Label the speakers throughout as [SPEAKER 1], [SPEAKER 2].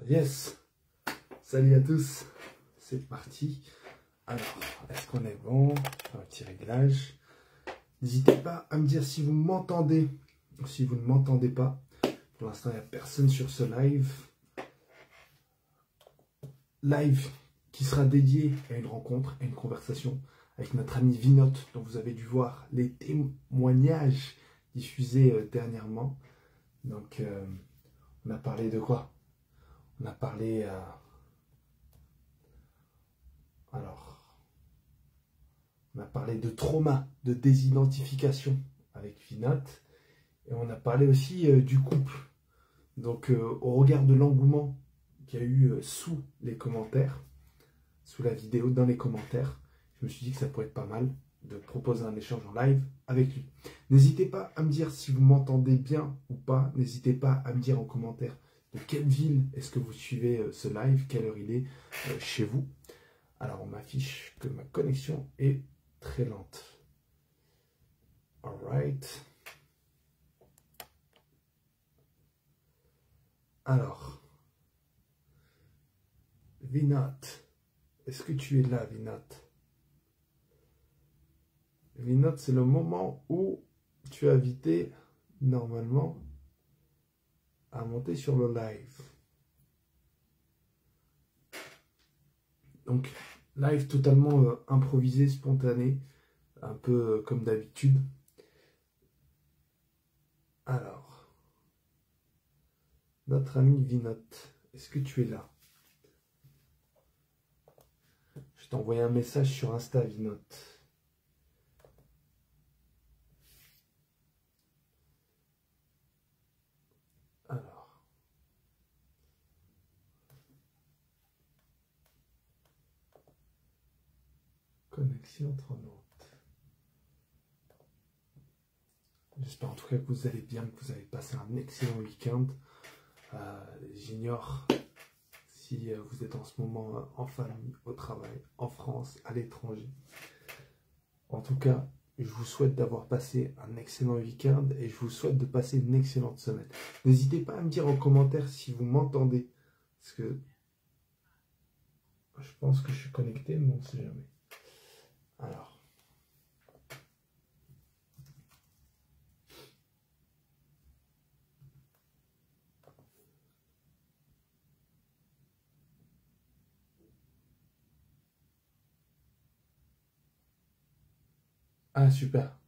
[SPEAKER 1] Yes, salut à tous, c'est parti. Alors, est-ce qu'on est bon? Un petit réglage. N'hésitez pas à me dire si vous m'entendez ou si vous ne m'entendez pas. Pour l'instant, il n'y a personne sur ce live. Live qui sera dédié à une rencontre, à une conversation avec notre ami Vinote, dont vous avez dû voir les témoignages diffusés dernièrement. Donc, on a parlé de quoi? On a parlé... on a parlé de trauma, de désidentification avec Vinote. Et on a parlé aussi du couple. Donc, au regard de l'engouement qu'il y a eu sous les commentaires, sous la vidéo, dans les commentaires, je me suis dit que ça pourrait être pas mal de proposer un échange en live avec lui. N'hésitez pas à me dire si vous m'entendez bien ou pas. N'hésitez pas à me dire en commentaire de quelle ville est-ce que vous suivez ce live, quelle heure il est chez vous. Alors, on m'affiche que ma connexion est très lente. Alright. Alors, Vinote, est-ce que tu es là, Vinote? Vinote, c'est le moment où tu es invité, normalement, à monter sur le live. Donc, live totalement improvisé, spontané, un peu comme d'habitude. Alors, notre ami Vinote, est-ce que tu es là? Je t'ai envoyé un message sur Insta, Vinote. Alors. Connexion trop lente. J'espère en tout cas que vous allez bien, que vous avez passé un excellent week-end. J'ignore si vous êtes en ce moment en famille, au travail, en France, à l'étranger. En tout cas, je vous souhaite d'avoir passé un excellent week-end et je vous souhaite de passer une excellente semaine. N'hésitez pas à me dire en commentaire si vous m'entendez. Parce que je pense que je suis connecté, mais on ne sait jamais. Alors. Ah, super.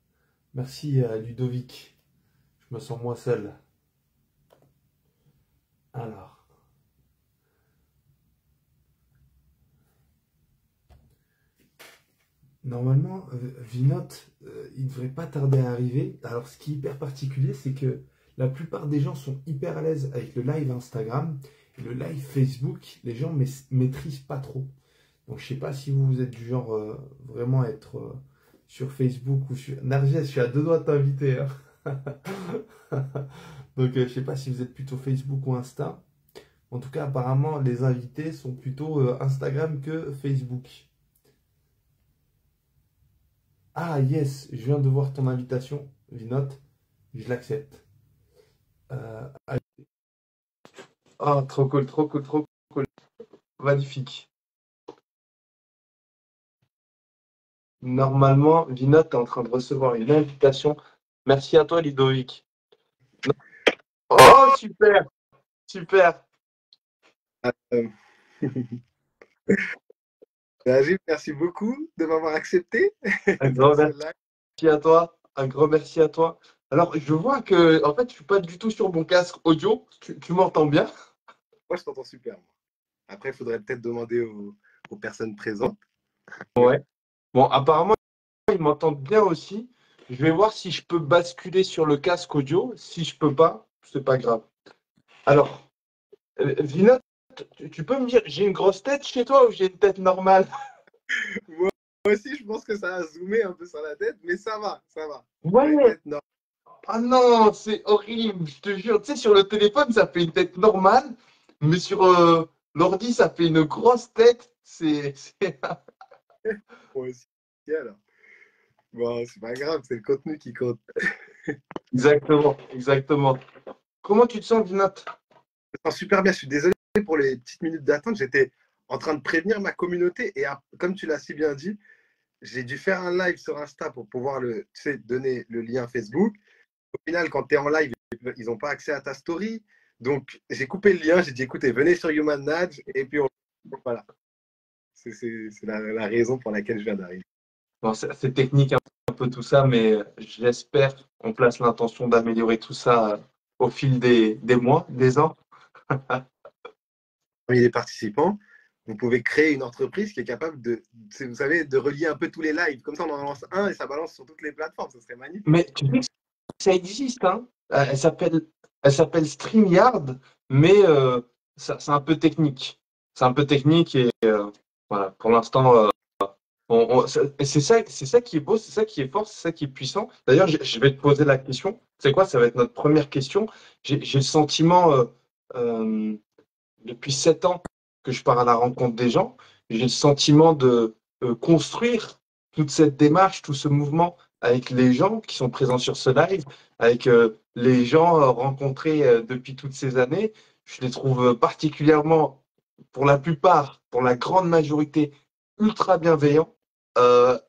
[SPEAKER 1] Merci Ludovic. Je me sens moins seul. Alors. Normalement, Vinote, il ne devrait pas tarder à arriver. Alors, ce qui est hyper particulier, c'est que la plupart des gens sont hyper à l'aise avec le live Instagram et le live Facebook. Les gens ne maîtrisent pas trop. Donc, je ne sais pas si vous êtes du genre vraiment à être sur Facebook ou sur... Narges, je suis à deux doigts de t'inviter. Hein. Donc, je ne sais pas si vous êtes plutôt Facebook ou Insta. En tout cas, apparemment, les invités sont plutôt Instagram que Facebook. Ah, yes, je viens de voir ton invitation, Vinote. Je l'accepte. Oh, trop cool, trop cool, trop cool. Magnifique. Normalement, Vinote est en train de recevoir une invitation. Merci à toi, Ludovic. Oh, super, super.
[SPEAKER 2] Najib, merci beaucoup de m'avoir accepté
[SPEAKER 1] Un
[SPEAKER 2] dans
[SPEAKER 1] grand
[SPEAKER 2] ce live.
[SPEAKER 1] merci à toi. Un grand merci à toi. Alors, je vois que, en fait, je suis pas du tout sur mon casque audio. Tu m'entends bien?
[SPEAKER 2] Moi, je t'entends super. Moi. Après, il faudrait peut-être demander aux personnes présentes.
[SPEAKER 1] Ouais. Bon, apparemment, ils m'entendent bien aussi. Je vais voir si je peux basculer sur le casque audio. Si je peux pas, c'est pas grave. Alors, Vinote, tu peux me dire, j'ai une grosse tête chez toi ou j'ai une tête normale?
[SPEAKER 2] Moi aussi, je pense que ça a zoomé un peu sur la tête, mais ça va, ça va. T'as une
[SPEAKER 1] Ouais.
[SPEAKER 2] tête normale.
[SPEAKER 1] Ah non, c'est horrible, je te jure. Tu sais, sur le téléphone, ça fait une tête normale, mais sur l'ordi, ça fait une grosse tête.
[SPEAKER 2] Moi aussi, alors. Bon, c'est pas grave, c'est le contenu qui compte.
[SPEAKER 1] Exactement, exactement. Comment tu te sens, Vinote?
[SPEAKER 2] Je me sens super bien, je suis désolé. pour les petites minutes d'attente, j'étais en train de prévenir ma communauté. Et comme tu l'as si bien dit, j'ai dû faire un live sur Insta pour pouvoir donner le lien Facebook. Au final, quand tu es en live, ils n'ont pas accès à ta story. Donc, j'ai coupé le lien. J'ai dit, écoutez, venez sur Human Nudge. Et puis, voilà. C'est la raison pour laquelle je viens d'arriver.
[SPEAKER 3] Bon, c'est technique un peu tout ça, mais j'espère qu'on place l'intention d'améliorer tout ça au fil des mois, des ans.
[SPEAKER 2] Parmi les participants, vous pouvez créer une entreprise qui est capable vous savez, de relier un peu tous les lives. Comme ça, on en lance un et ça balance sur toutes les plateformes. Ce serait magnifique.
[SPEAKER 3] Mais tu sais que ça existe, hein. Elle s'appelle StreamYard, mais c'est un peu technique. C'est un peu technique et voilà, pour l'instant, c'est ça qui est beau, c'est ça qui est fort, c'est ça qui est puissant. D'ailleurs, je vais te poser la question. C'est quoi? Ça va être notre première question. J'ai le sentiment, depuis 7 ans que je pars à la rencontre des gens, j'ai le sentiment de construire toute cette démarche, tout ce mouvement avec les gens qui sont présents sur ce live, avec les gens rencontrés depuis toutes ces années. Je les trouve particulièrement, pour la plupart, pour la grande majorité, ultra bienveillants,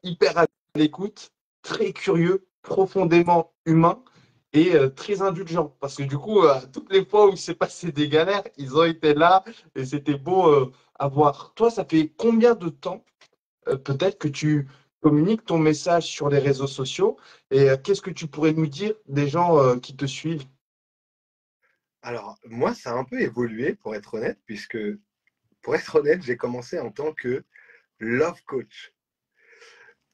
[SPEAKER 3] hyper à l'écoute, très curieux, profondément humains et très indulgents. Parce que du coup, toutes les fois où il s'est passé des galères, ils ont été là et c'était beau à voir. Toi, ça fait combien de temps peut-être que tu communiques ton message sur les réseaux sociaux et qu'est-ce que tu pourrais nous dire des gens qui te suivent?
[SPEAKER 2] Alors, moi, ça a un peu évolué, pour être honnête, puisque, pour être honnête, j'ai commencé en tant que love coach.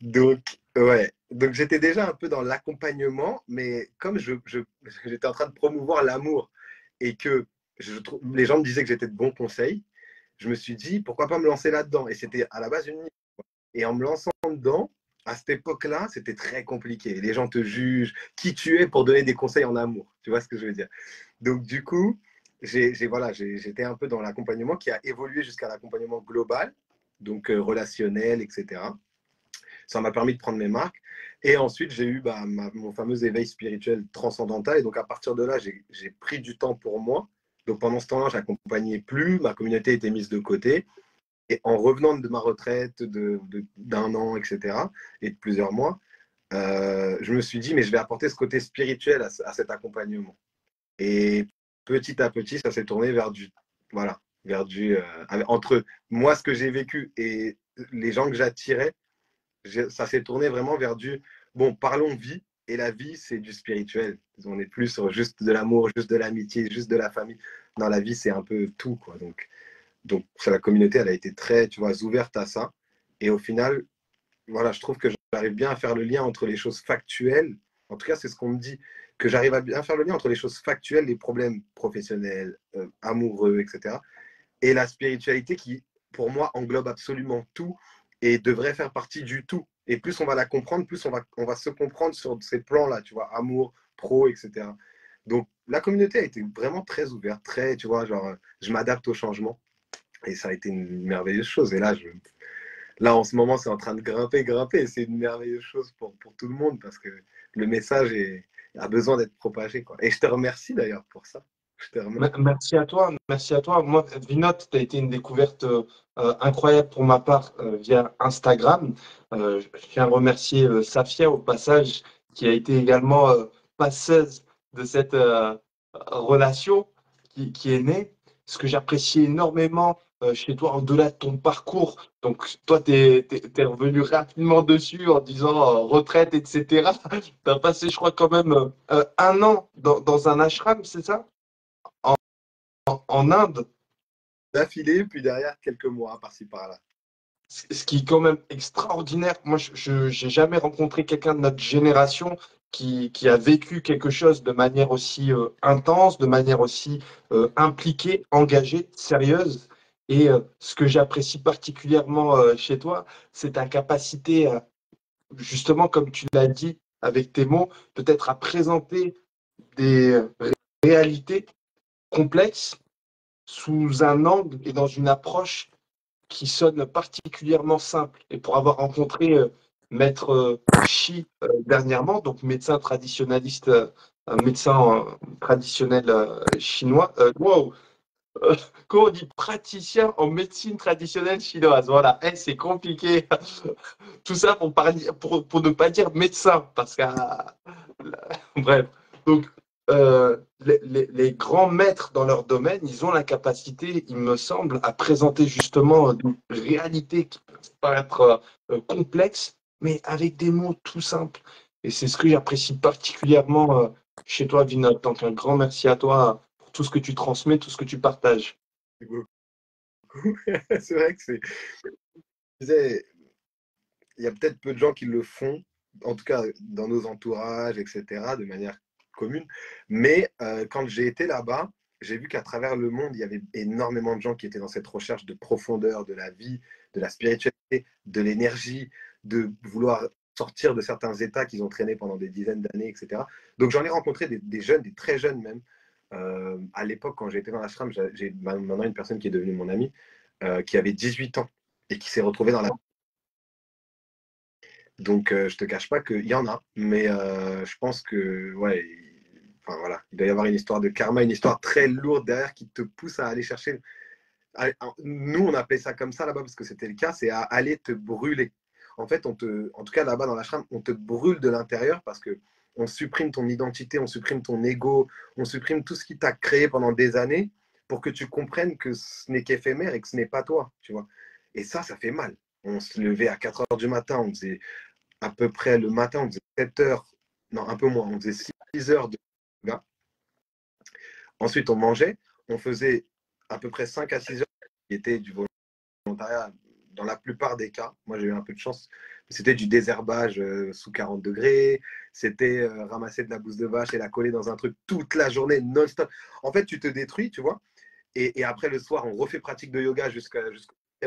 [SPEAKER 2] Donc, ouais. Donc, j'étais déjà un peu dans l'accompagnement, mais comme j'étais en train de promouvoir l'amour et que les gens me disaient que j'étais de bons conseils, je me suis dit, pourquoi pas me lancer là-dedans? Et c'était à la base une niche. Et en me lançant dedans, à cette époque-là, c'était très compliqué. Les gens te jugent, qui tu es pour donner des conseils en amour. Tu vois ce que je veux dire? Donc, du coup, j'étais un peu dans l'accompagnement qui a évolué jusqu'à l'accompagnement global, donc relationnel, etc. Ça m'a permis de prendre mes marques. Et ensuite, j'ai eu mon fameux éveil spirituel transcendantal. Et donc, à partir de là, j'ai pris du temps pour moi. Donc, pendant ce temps-là, je n'accompagnais plus. Ma communauté était mise de côté. Et en revenant de ma retraite d'un an, etc., et de plusieurs mois, je me suis dit, mais je vais apporter ce côté spirituel à cet accompagnement. Et petit à petit, ça s'est tourné voilà, entre moi, ce que j'ai vécu et les gens que j'attirais, ça s'est tourné vraiment bon, parlons vie, et la vie, c'est du spirituel. On n'est plus sur juste de l'amour, juste de l'amitié, juste de la famille. Dans la vie, c'est un peu tout, quoi. Donc la communauté, elle a été très, tu vois, ouverte à ça. Et au final, voilà, je trouve que j'arrive bien à faire le lien entre les choses factuelles. En tout cas, c'est ce qu'on me dit, que j'arrive à bien faire le lien entre les choses factuelles, les problèmes professionnels, amoureux, etc. Et la spiritualité qui, pour moi, englobe absolument tout et devrait faire partie du tout. Et plus on va la comprendre, plus on va se comprendre sur ces plans-là, tu vois, amour, pro, etc. Donc, la communauté a été vraiment très ouverte, très, tu vois, genre, je m'adapte au changement. Et ça a été une merveilleuse chose. Et là en ce moment, c'est en train de grimper. Et c'est une merveilleuse chose pour tout le monde parce que le message a besoin d'être propagé, quoi. Et je te remercie d'ailleurs pour ça. Je te remercie.
[SPEAKER 3] Merci à toi, merci à toi. Moi, Vinote, tu as été une découverte incroyable pour ma part via Instagram. Je tiens à remercier Safia au passage, qui a été également passeuse de cette relation qui est née. Ce que j'apprécie énormément chez toi, au-delà de ton parcours, donc toi, tu es revenu rapidement dessus en disant retraite, etc. Tu as passé, je crois, quand même 1 an dans un ashram, c'est ça? En Inde,
[SPEAKER 2] D'affilée, puis derrière quelques mois, par-ci par-là.
[SPEAKER 3] ce qui est quand même extraordinaire. Moi, je n'ai jamais rencontré quelqu'un de notre génération qui a vécu quelque chose de manière aussi intense, de manière aussi impliquée, engagée, sérieuse. Et ce que j'apprécie particulièrement chez toi, c'est ta capacité, justement, comme tu l'as dit avec tes mots, peut-être à présenter des réalités complexes sous un angle et dans une approche qui sonne particulièrement simple. Et pour avoir rencontré Maître Shi dernièrement, donc médecin traditionnaliste, médecin traditionnel chinois, wow, Comment on dit praticien en médecine traditionnelle chinoise. Voilà, c'est compliqué. Tout ça pour ne pas dire médecin, parce que bref. Donc, les grands maîtres dans leur domaine, ils ont la capacité, il me semble, à présenter justement une réalité qui peut paraître complexe, mais avec des mots tout simples. Et c'est ce que j'apprécie particulièrement chez toi, Vinod. Donc, un grand merci à toi pour tout ce que tu transmets, tout ce que tu partages.
[SPEAKER 2] C'est vrai que je disais, il y a peut-être peu de gens qui le font, en tout cas dans nos entourages, etc., de manière commune. Mais quand j'ai été là-bas, j'ai vu qu'à travers le monde, il y avait énormément de gens qui étaient dans cette recherche de profondeur de la vie, de la spiritualité, de l'énergie, de vouloir sortir de certains états qu'ils ont traînés pendant des dizaines d'années, etc. Donc j'en ai rencontré des jeunes, des très jeunes même. À l'époque, quand j'étais dans l'ashram, j'ai maintenant une personne qui est devenue mon amie, qui avait 18 ans et qui s'est retrouvée dans la... Donc, je te cache pas qu'il y en a, mais je pense que, ouais, enfin, voilà, il doit y avoir une histoire de karma, une histoire très lourde derrière qui te pousse à aller chercher. Nous, on appelait ça comme ça là-bas parce que c'était le cas, c'est à aller te brûler. En fait, en tout cas là-bas dans l'ashram, on te brûle de l'intérieur parce que on supprime ton identité, on supprime ton ego, on supprime tout ce qui t'a créé pendant des années pour que tu comprennes que ce n'est qu'éphémère et que ce n'est pas toi, tu vois. Et ça fait mal. On se levait à 4 heures du matin, on faisait à peu près le matin, on faisait 7 heures, non, un peu moins, on faisait 6 heures de yoga. Ensuite, on mangeait, on faisait à peu près 5 à 6 heures qui étaient du volontariat dans la plupart des cas. Moi, j'ai eu un peu de chance. C'était du désherbage sous 40 degrés, c'était ramasser de la bouse de vache et la coller dans un truc toute la journée, non-stop. En fait, tu te détruis, tu vois. Et après, le soir, on refait pratique de yoga jusqu'au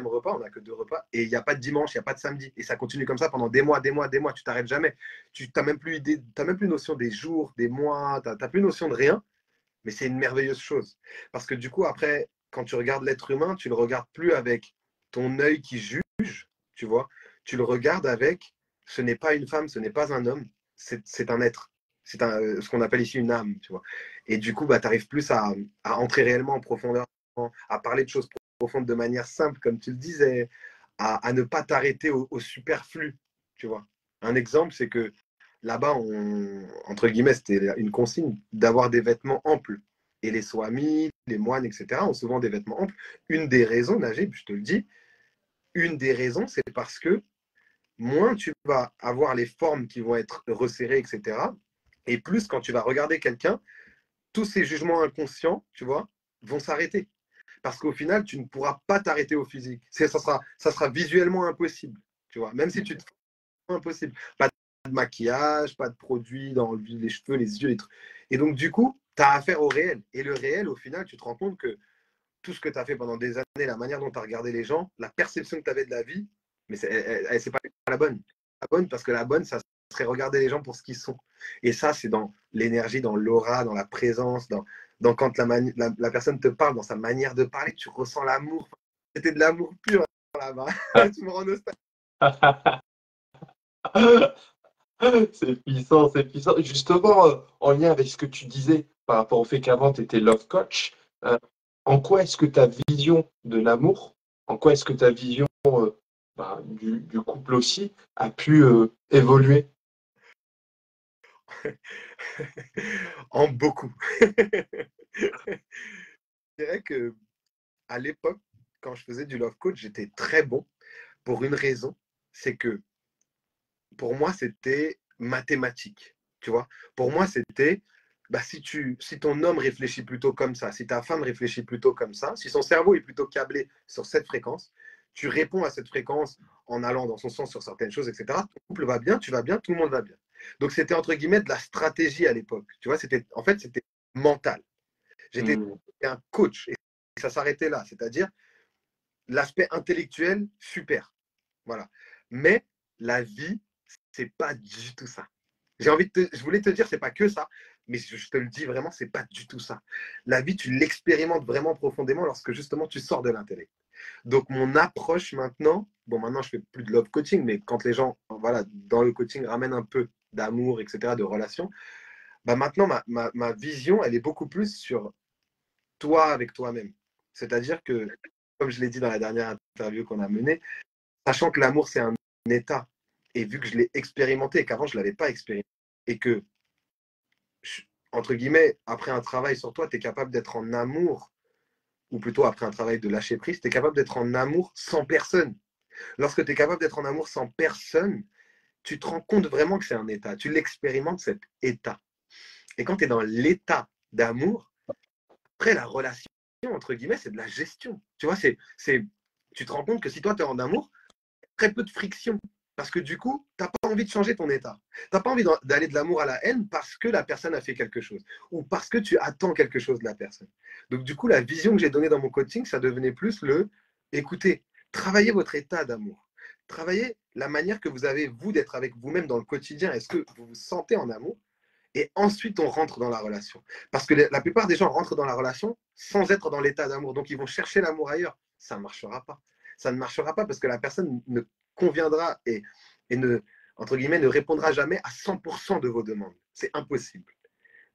[SPEAKER 2] repas. On n'a que 2 repas. Et il n'y a pas de dimanche, il n'y a pas de samedi. Et ça continue comme ça pendant des mois, des mois, des mois. Tu t'arrêtes jamais. Tu n'as même plus idée, t'as même plus notion des jours, des mois. Tu n'as plus notion de rien. Mais c'est une merveilleuse chose. Parce que du coup, après, quand tu regardes l'être humain, tu le regardes plus avec ton œil qui juge, tu vois. Tu le regardes avec, ce n'est pas une femme, ce n'est pas un homme, c'est un être. C'est ce qu'on appelle ici une âme, tu vois. Et du coup, bah, tu arrives plus à entrer réellement en profondeur, à parler de choses profondes de manière simple, comme tu le disais, à ne pas t'arrêter au superflu, tu vois. Un exemple, c'est que là-bas, entre guillemets, c'était une consigne d'avoir des vêtements amples. Et les swamis, les moines, etc., ont souvent des vêtements amples. Une des raisons, Najib, je te le dis, une des raisons, c'est parce que moins tu vas avoir les formes qui vont être resserrées, etc., et plus quand tu vas regarder quelqu'un, tous ces jugements inconscients, tu vois, vont s'arrêter. Parce qu'au final, tu ne pourras pas t'arrêter au physique. Ça sera visuellement impossible, tu vois, même si tu te impossible. Pas de maquillage, pas de produits dans les cheveux, les yeux, les trucs. Et donc, du coup, tu as affaire au réel. Et le réel, au final, tu te rends compte que tout ce que tu as fait pendant des années, la manière dont tu as regardé les gens, la perception que tu avais de la vie, mais c'est pas la bonne. La bonne, parce que la bonne, ça serait regarder les gens pour ce qu'ils sont. Et ça, c'est dans l'énergie, dans l'aura, dans la présence, dans quand la personne te parle, dans sa manière de parler, tu ressens l'amour. C'était de l'amour pur là-bas. Tu me rends nostalgique.
[SPEAKER 3] C'est puissant, c'est puissant. Justement, en lien avec ce que tu disais par rapport au fait qu'avant tu étais love coach, euh, en quoi est-ce que ta vision de l'amour, en quoi est-ce que ta vision du couple aussi a pu évoluer?
[SPEAKER 2] En beaucoup. Je dirais que à l'époque, quand je faisais du love coach, j'étais très bon pour une raison, c'est que pour moi, c'était mathématique. Tu vois, pour moi, c'était bah, si ton homme réfléchit plutôt comme ça, si ta femme réfléchit plutôt comme ça, si son cerveau est plutôt câblé sur cette fréquence, tu réponds à cette fréquence en allant dans son sens sur certaines choses, etc. Ton couple va bien, tu vas bien, tout le monde va bien. Donc, c'était entre guillemets de la stratégie à l'époque. Tu vois, en fait, c'était mental. J'étais
[SPEAKER 3] Hmm.
[SPEAKER 2] un coach et ça s'arrêtait là. C'est-à-dire, l'aspect intellectuel, super. Voilà. Mais la vie, c'est pas du tout ça. Je voulais te dire, c'est pas que ça, mais je te le dis vraiment, c'est pas du tout ça. La vie, tu l'expérimentes vraiment profondément lorsque justement tu sors de l'intellect. Donc mon approche maintenant, bon maintenant je fais plus de love coaching, mais quand les gens, voilà, dans le coaching ramènent un peu d'amour, etc., de relations, bah maintenant ma vision, elle est beaucoup plus sur toi avec toi-même. C'est-à-dire que, comme je l'ai dit dans la dernière interview qu'on a menée, sachant que l'amour, c'est un état, et vu que je l'ai expérimenté et qu'avant, je ne l'avais pas expérimenté, et que, entre guillemets, après un travail sur toi, tu es capable d'être en amour, ou plutôt après un travail de lâcher prise, tu es capable d'être en amour sans personne. Lorsque tu es capable d'être en amour sans personne, tu te rends compte vraiment que c'est un état. Tu l'expérimentes, cet état. Et quand tu es dans l'état d'amour, après la relation, entre guillemets, c'est de la gestion. Tu vois, tu te rends compte que si toi, tu es en amour, très peu de friction. Parce que du coup, tu n'as pas envie de changer ton état. Tu n'as pas envie d'aller de l'amour à la haine parce que la personne a fait quelque chose ou parce que tu attends quelque chose de la personne. Donc du coup, la vision que j'ai donnée dans mon coaching, ça devenait plus écoutez, travaillez votre état d'amour. Travaillez la manière que vous avez, vous, d'être avec vous-même dans le quotidien. Est-ce que vous vous sentez en amour? Et ensuite, on rentre dans la relation. Parce que la plupart des gens rentrent dans la relation sans être dans l'état d'amour. Donc, ils vont chercher l'amour ailleurs. Ça ne marchera pas. Ça ne marchera pas parce que la personne ne conviendra et ne, entre guillemets, ne répondra jamais à 100% de vos demandes. C'est impossible.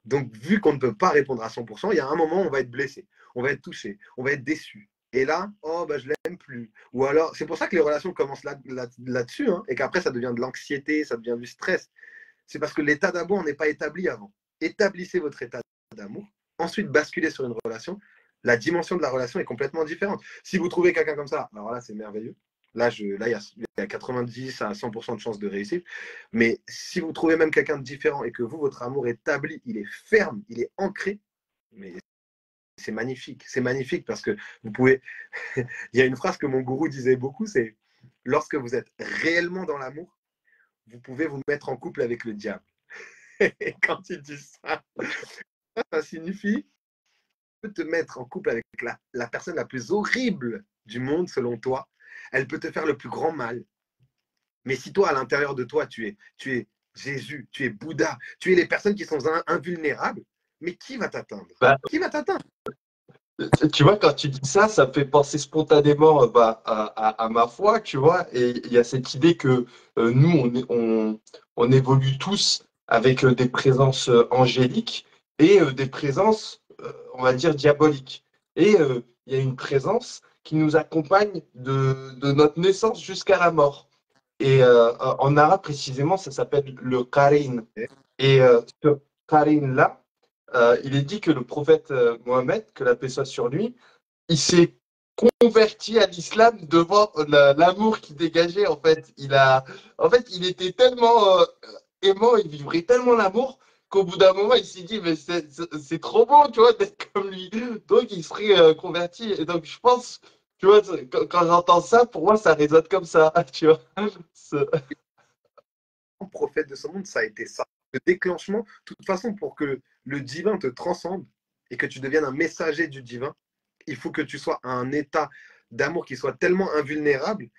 [SPEAKER 2] Donc, vu qu'on ne peut pas répondre à 100%, il y a un moment où on va être blessé, on va être touché, on va être déçu. Et là, oh, bah, je ne l'aime plus. Ou alors, c'est pour ça que les relations commencent là-dessus, hein, et qu'après, ça devient de l'anxiété, ça devient du stress. C'est parce que l'état d'amour n'est pas établi avant. Établissez votre état d'amour, ensuite basculez sur une relation. La dimension de la relation est complètement différente. Si vous trouvez quelqu'un comme ça, alors là, c'est merveilleux. Là, il y a 90 à 100% de chances de réussir. Mais si vous trouvez même quelqu'un de différent et que vous, votre amour est établi, il est ferme, il est ancré, mais c'est magnifique. C'est magnifique parce que vous pouvez. Il y a une phrase que mon gourou disait beaucoup, c'est lorsque vous êtes réellement dans l'amour, vous pouvez vous mettre en couple avec le diable. Et quand il dit ça signifie te mettre en couple avec la personne la plus horrible du monde, selon toi. Elle peut te faire le plus grand mal. Mais si toi, à l'intérieur de toi, tu es Jésus, tu es Bouddha, tu es les personnes qui sont invulnérables, mais qui va t'atteindre?
[SPEAKER 3] Bah,
[SPEAKER 2] Qui va t'atteindre?
[SPEAKER 3] tu vois, quand tu dis ça, ça me fait penser spontanément à ma foi, tu vois, et il y a cette idée que nous, on évolue tous avec des présences angéliques et des présences, on va dire, diaboliques. Et il y a une présence qui nous accompagne de notre naissance jusqu'à la mort. Et en arabe, précisément, ça s'appelle le Karin. Et ce Karin-là, il est dit que le prophète Mohammed, que la paix soit sur lui, il s'est converti à l'islam devant l'amour qu'il dégageait. En fait, il était tellement aimant, il vivrait tellement l'amour qu'au bout d'un moment, il s'est dit, mais c'est trop bon, tu vois, d'être comme lui. Donc, il serait converti. Et donc, je pense, tu vois, quand j'entends ça, pour moi, ça résonne comme ça, tu vois.
[SPEAKER 2] Prophète de ce monde, ça a été ça. Le déclenchement, de toute façon, pour que le divin te transcende et que tu deviennes un messager du divin, il faut que tu sois à un état d'amour qui soit tellement invulnérable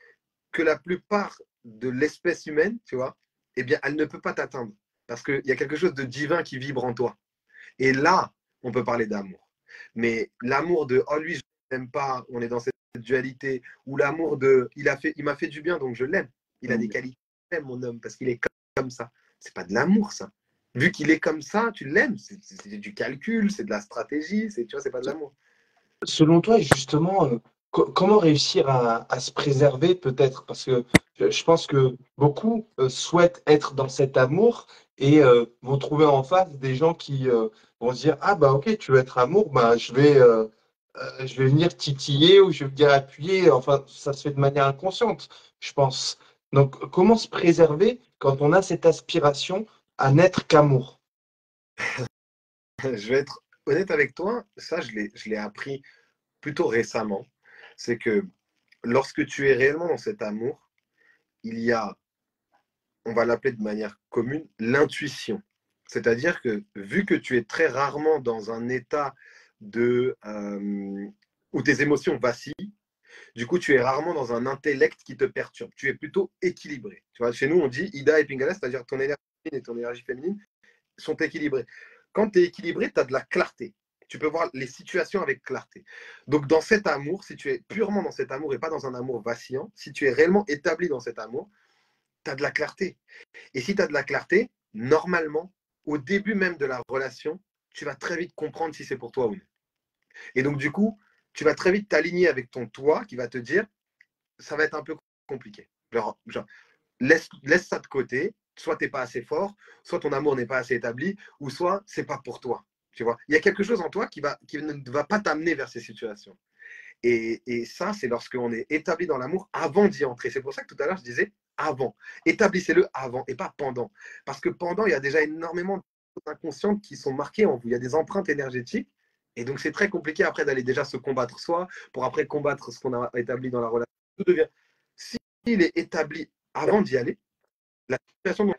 [SPEAKER 2] que la plupart de l'espèce humaine, tu vois, eh bien, elle ne peut pas t'atteindre. Parce qu'il y a quelque chose de divin qui vibre en toi. Et là, on peut parler d'amour. Mais l'amour de oh lui, je l'aime pas, on est dans cette dualité, ou l'amour de il m'a fait du bien, donc je l'aime. Il a des qualités, mon homme, parce qu'il est comme ça. C'est pas de l'amour, ça. Vu qu'il est comme ça, tu l'aimes. C'est du calcul, c'est de la stratégie, tu vois, c'est pas de l'amour.
[SPEAKER 3] Selon toi, justement, comment réussir à se préserver peut-être? Parce que je pense que beaucoup souhaitent être dans cet amour et vont trouver en face des gens qui vont se dire, ah bah ok, tu veux être amour, bah je vais venir titiller ou je vais venir appuyer. Enfin, ça se fait de manière inconsciente, je pense. Donc, comment se préserver quand on a cette aspiration à n'être qu'amour?
[SPEAKER 2] Je vais être honnête avec toi, ça, je l'ai appris plutôt récemment. C'est que lorsque tu es réellement dans cet amour, il y a, on va l'appeler de manière commune, l'intuition. C'est-à-dire que vu que tu es très rarement dans un état où tes émotions vacillent, du coup, tu es rarement dans un intellect qui te perturbe. Tu es plutôt équilibré. Tu vois, chez nous, on dit Ida et Pingala, c'est-à-dire ton énergie et ton énergie féminine sont équilibrés. Quand tu es équilibré, tu as de la clarté. Tu peux voir les situations avec clarté. Donc, dans cet amour, si tu es purement dans cet amour et pas dans un amour vacillant, si tu es réellement établi dans cet amour, tu as de la clarté. Et si tu as de la clarté, normalement, au début même de la relation, tu vas très vite comprendre si c'est pour toi ou non. Et donc, du coup, tu vas très vite t'aligner avec ton toi qui va te dire, ça va être un peu compliqué. Genre, laisse ça de côté. Soit tu n'es pas assez fort, soit ton amour n'est pas assez établi, ou soit c'est pas pour toi. Tu vois, il y a quelque chose en toi qui ne va pas t'amener vers ces situations. Et ça, c'est lorsqu'on est établi dans l'amour avant d'y entrer. C'est pour ça que tout à l'heure, je disais avant. Établissez-le avant et pas pendant. Parce que pendant, il y a déjà énormément d'inconscientes qui sont marquées en vous. Il y a des empreintes énergétiques. Et donc, c'est très compliqué après d'aller déjà se combattre soi, pour après combattre ce qu'on a établi dans la relation. Tout devient. S'il est établi avant d'y aller, la situation dont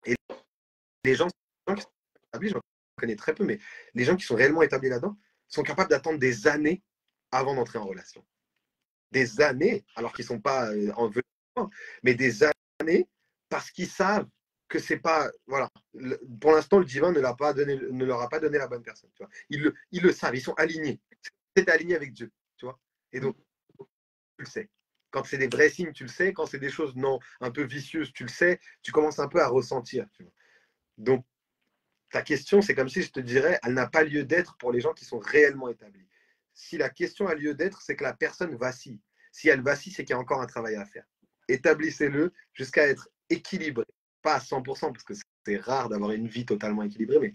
[SPEAKER 2] et les gens qui sont établis, j'en connais très peu, mais les gens qui sont réellement établis là-dedans sont capables d'attendre des années avant d'entrer en relation. Des années, alors qu'ils ne sont pas en venue, mais des années parce qu'ils savent que c'est pas. Voilà. Pour l'instant, le divin ne leur a pas donné la bonne personne. Tu vois. Ils le savent, ils sont alignés. C'est aligné avec Dieu. Tu vois. Et donc, tu le sais. Quand c'est des vrais signes, tu le sais. Quand c'est des choses non un peu vicieuses, tu le sais. Tu commences un peu à ressentir. Tu vois. Donc, ta question, c'est comme si je te dirais, elle n'a pas lieu d'être pour les gens qui sont réellement établis. Si la question a lieu d'être, c'est que la personne vacille. Si elle vacille, c'est qu'il y a encore un travail à faire. Établissez-le jusqu'à être équilibré. Pas à 100%, parce que c'est rare d'avoir une vie totalement équilibrée, mais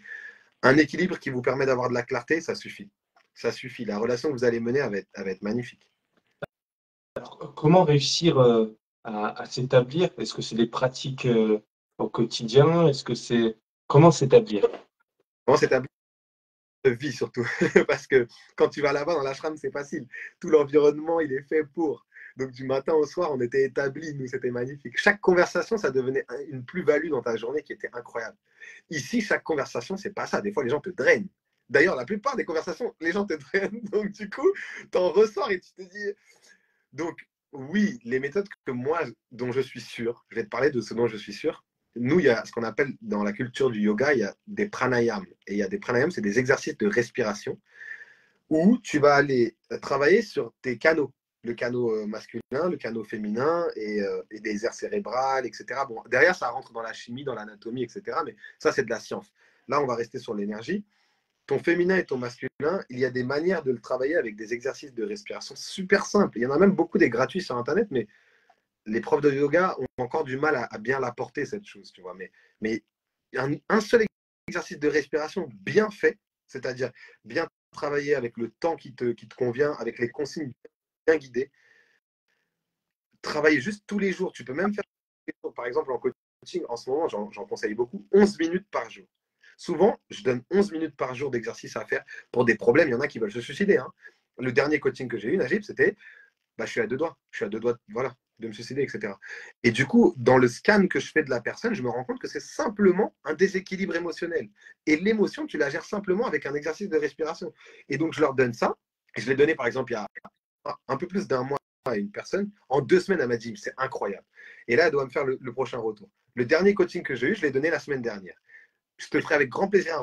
[SPEAKER 2] un équilibre qui vous permet d'avoir de la clarté, ça suffit. Ça suffit. La relation que vous allez mener, elle va être magnifique.
[SPEAKER 3] Alors, comment réussir à s'établir? Est-ce que c'est des pratiques au quotidien? Est-ce que c'est comment s'établir?
[SPEAKER 2] Comment s'établir de vie surtout? Parce que quand tu vas là-bas dans l'ashram, c'est facile. Tout l'environnement, il est fait pour. Donc du matin au soir, on était établis, nous, c'était magnifique. Chaque conversation, ça devenait une plus-value dans ta journée qui était incroyable. Ici, chaque conversation, c'est pas ça. Des fois, les gens te drainent. D'ailleurs, la plupart des conversations, les gens te drainent. Donc du coup, tu en ressors et tu te dis. Donc oui, les méthodes que moi, dont je suis sûr, je vais te parler de ce dont je suis sûr. Nous, il y a ce qu'on appelle dans la culture du yoga, il y a des pranayams. Et il y a des pranayams, c'est des exercices de respiration où tu vas aller travailler sur tes canaux, le canot masculin, le canot féminin et des aires cérébrales, etc. Bon, derrière, ça rentre dans la chimie, dans l'anatomie, etc. Mais ça, c'est de la science. Là, on va rester sur l'énergie. Ton féminin et ton masculin, il y a des manières de le travailler avec des exercices de respiration super simples. Il y en a même beaucoup des gratuits sur Internet, mais les profs de yoga ont encore du mal à bien l'apporter, cette chose, tu vois. Mais un seul exercice de respiration bien fait, c'est-à-dire bien travailler avec le temps qui te convient, avec les consignes bien guidées, travailler juste tous les jours. Tu peux même faire, par exemple, en coaching, en ce moment, j'en conseille beaucoup, 11 minutes par jour. Souvent, je donne 11 minutes par jour d'exercice à faire pour des problèmes. Il y en a qui veulent se suicider. Hein. Le dernier coaching que j'ai eu, Najib, c'était je suis à deux doigts. Je suis à deux doigts voilà, de me suicider, etc. Et du coup, dans le scan que je fais de la personne, je me rends compte que c'est simplement un déséquilibre émotionnel. Et l'émotion, tu la gères simplement avec un exercice de respiration. Et donc, je leur donne ça. Et je l'ai donné, par exemple, il y a un peu plus d'un mois à une personne. En 2 semaines, elle m'a dit, c'est incroyable. Et là, elle doit me faire le prochain retour. Le dernier coaching que j'ai eu, je l'ai donné la semaine dernière. Je te ferai avec grand plaisir,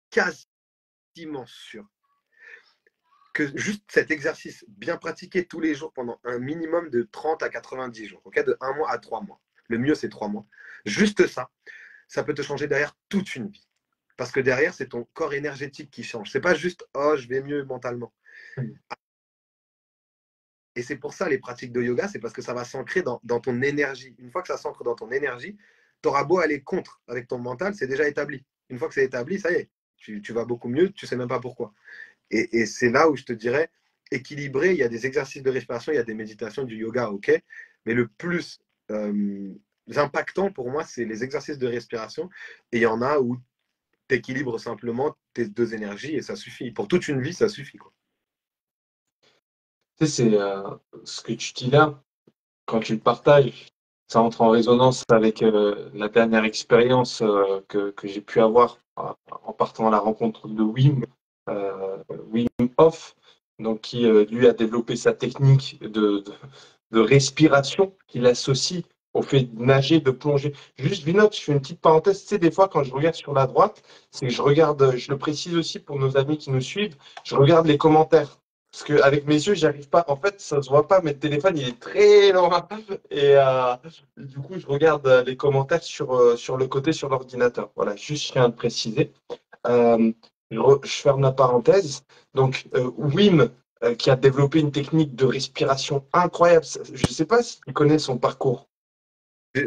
[SPEAKER 2] quasiment sûr, que juste cet exercice bien pratiqué tous les jours pendant un minimum de 30 à 90 jours, okay, de 1 mois à 3 mois. Le mieux, c'est 3 mois. Juste ça, ça peut te changer derrière toute une vie. Parce que derrière, c'est ton corps énergétique qui change. C'est pas juste, oh, je vais mieux mentalement. Et c'est pour ça les pratiques de yoga, c'est parce que ça va s'ancrer dans ton énergie. Une fois que ça s'ancre dans ton énergie, tu auras beau aller contre avec ton mental, c'est déjà établi. Une fois que c'est établi, ça y est, tu vas beaucoup mieux, tu sais même pas pourquoi. Et c'est là où je te dirais, équilibré, il y a des exercices de respiration, il y a des méditations, du yoga, ok. Mais le plus impactant pour moi, c'est les exercices de respiration. Et il y en a où tu équilibres simplement tes deux énergies et ça suffit. Pour toute une vie, ça suffit, quoi.
[SPEAKER 3] Tu sais, c'est ce que tu dis là, quand tu le partages, ça entre en résonance avec la dernière expérience que j'ai pu avoir en partant à la rencontre de Wim Hof, donc qui lui a développé sa technique de respiration qu'il associe au fait de nager, de plonger. Juste, Vinod, je fais une petite parenthèse. Tu sais, des fois, quand je regarde sur la droite, c'est que je regarde, je le précise aussi pour nos amis qui nous suivent, je regarde les commentaires. Parce qu'avec mes yeux, j'arrive pas. En fait, ça se voit pas, mais le téléphone, il est très loin. Et du coup, je regarde les commentaires sur le côté, sur l'ordinateur. Voilà, juste, je tiens à le préciser. Je ferme la parenthèse. Donc, Wim qui a développé une technique de respiration incroyable. Je ne sais pas si tu connais son parcours.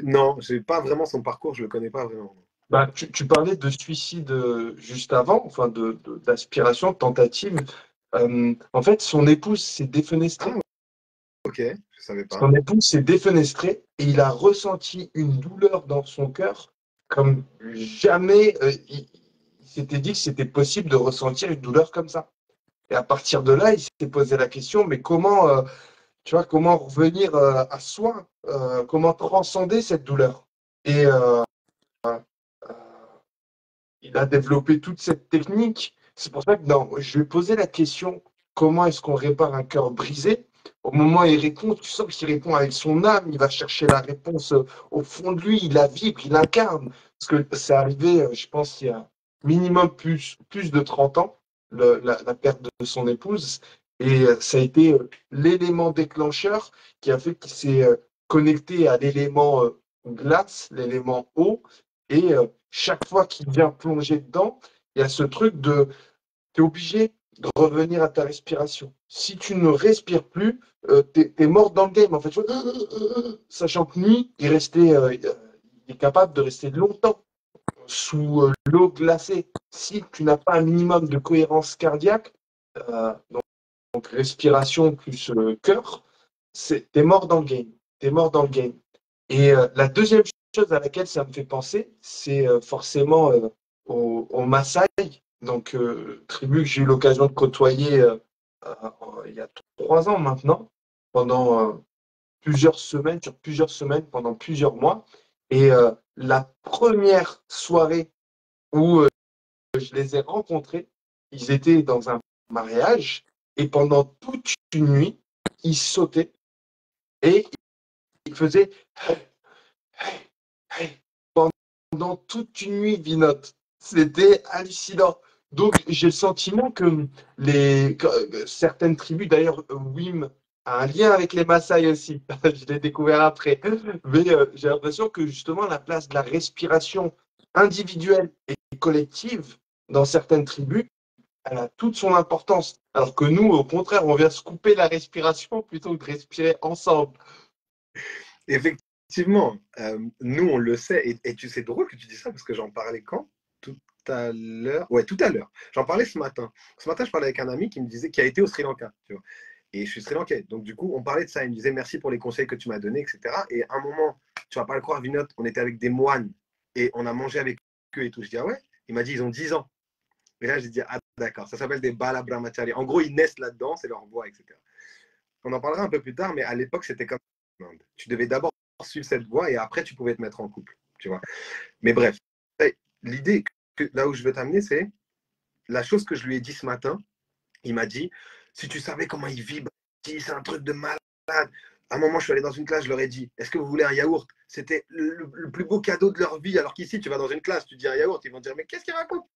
[SPEAKER 2] Non, j'ai pas vraiment son parcours, je le connais pas vraiment.
[SPEAKER 3] Bah, tu parlais de suicide juste avant, enfin d'aspiration, de tentative. En fait, son épouse s'est
[SPEAKER 2] Ah,
[SPEAKER 3] défenestrée.
[SPEAKER 2] ok, je savais pas.
[SPEAKER 3] Son épouse s'est défenestrée et il a ressenti une douleur dans son cœur comme jamais il s'était dit que c'était possible de ressentir une douleur comme ça. Et à partir de là, il s'est posé la question, mais comment, tu vois, comment revenir à soi, comment transcender cette douleur? Et il a développé toute cette technique. C'est pour ça que je lui ai posé la question, comment est-ce qu'on répare un cœur brisé? Au moment où il répond, tu sens qu'il répond avec son âme, il va chercher la réponse au fond de lui, il la vibre, il l'incarne. Parce que c'est arrivé, je pense, il y a minimum plus de 30 ans, la perte de son épouse. Et ça a été l'élément déclencheur qui a fait qu'il s'est connecté à l'élément glace, l'élément eau. Et chaque fois qu'il vient plonger dedans, il y a ce truc de, tu es obligé de revenir à ta respiration. Si tu ne respires plus, tu es mort dans le game. En fait, sachant que lui, il est capable de rester longtemps sous l'eau glacée. Si tu n'as pas un minimum de cohérence cardiaque, donc respiration plus cœur, tu es mort dans le game. Tu es mort dans le game. Et la deuxième chose à laquelle ça me fait penser, c'est forcément au Maasai, donc tribu que j'ai eu l'occasion de côtoyer il y a 3 ans maintenant, pendant sur plusieurs semaines, pendant plusieurs mois. Et la première soirée où je les ai rencontrés, ils étaient dans un mariage et pendant toute une nuit, ils sautaient et ils faisaient hey, hey, pendant toute une nuit, Vinote. C'était hallucinant. Donc, j'ai le sentiment que certaines tribus, d'ailleurs, Wim a un lien avec les Maasai aussi. Je l'ai découvert après. Mais j'ai l'impression que justement, la place de la respiration individuelle et collective dans certaines tribus, elle a toute son importance. Alors que nous, au contraire, on vient se couper la respiration plutôt que de respirer ensemble.
[SPEAKER 2] Effectivement, nous on le sait, et tu sais, drôle que tu dis ça parce que j'en parlais quand? Tout à l'heure. Ouais, tout à l'heure. J'en parlais ce matin. Ce matin, je parlais avec un ami qui me disait qui a été au Sri Lanka, tu vois. Et je suis sri lankais. Donc, du coup, on parlait de ça. Il me disait merci pour les conseils que tu m'as donnés, etc. Et à un moment, tu vas pas le croire, Vinod, on était avec des moines et on a mangé avec eux et tout. Je dis, ah ouais? Il m'a dit, ils ont 10 ans. Et là, j'ai dit, ah d'accord, ça s'appelle des Bala Brahmachari. En gros, ils naissent là-dedans, c'est leur voix, etc. On en parlera un peu plus tard, mais à l'époque, c'était comme ça. Tu devais d'abord suivre cette voie et après, tu pouvais te mettre en couple, tu vois. Mais bref, l'idée là où je veux t'amener, c'est la chose que je lui ai dit ce matin. Il m'a dit, si tu savais comment il vibre, c'est un truc de malade. À un moment, je suis allé dans une classe, je leur ai dit, est-ce que vous voulez un yaourt? C'était le plus beau cadeau de leur vie. Alors qu'ici, tu vas dans une classe, tu dis un yaourt, ils vont dire, mais qu'est-ce qu'il raconte?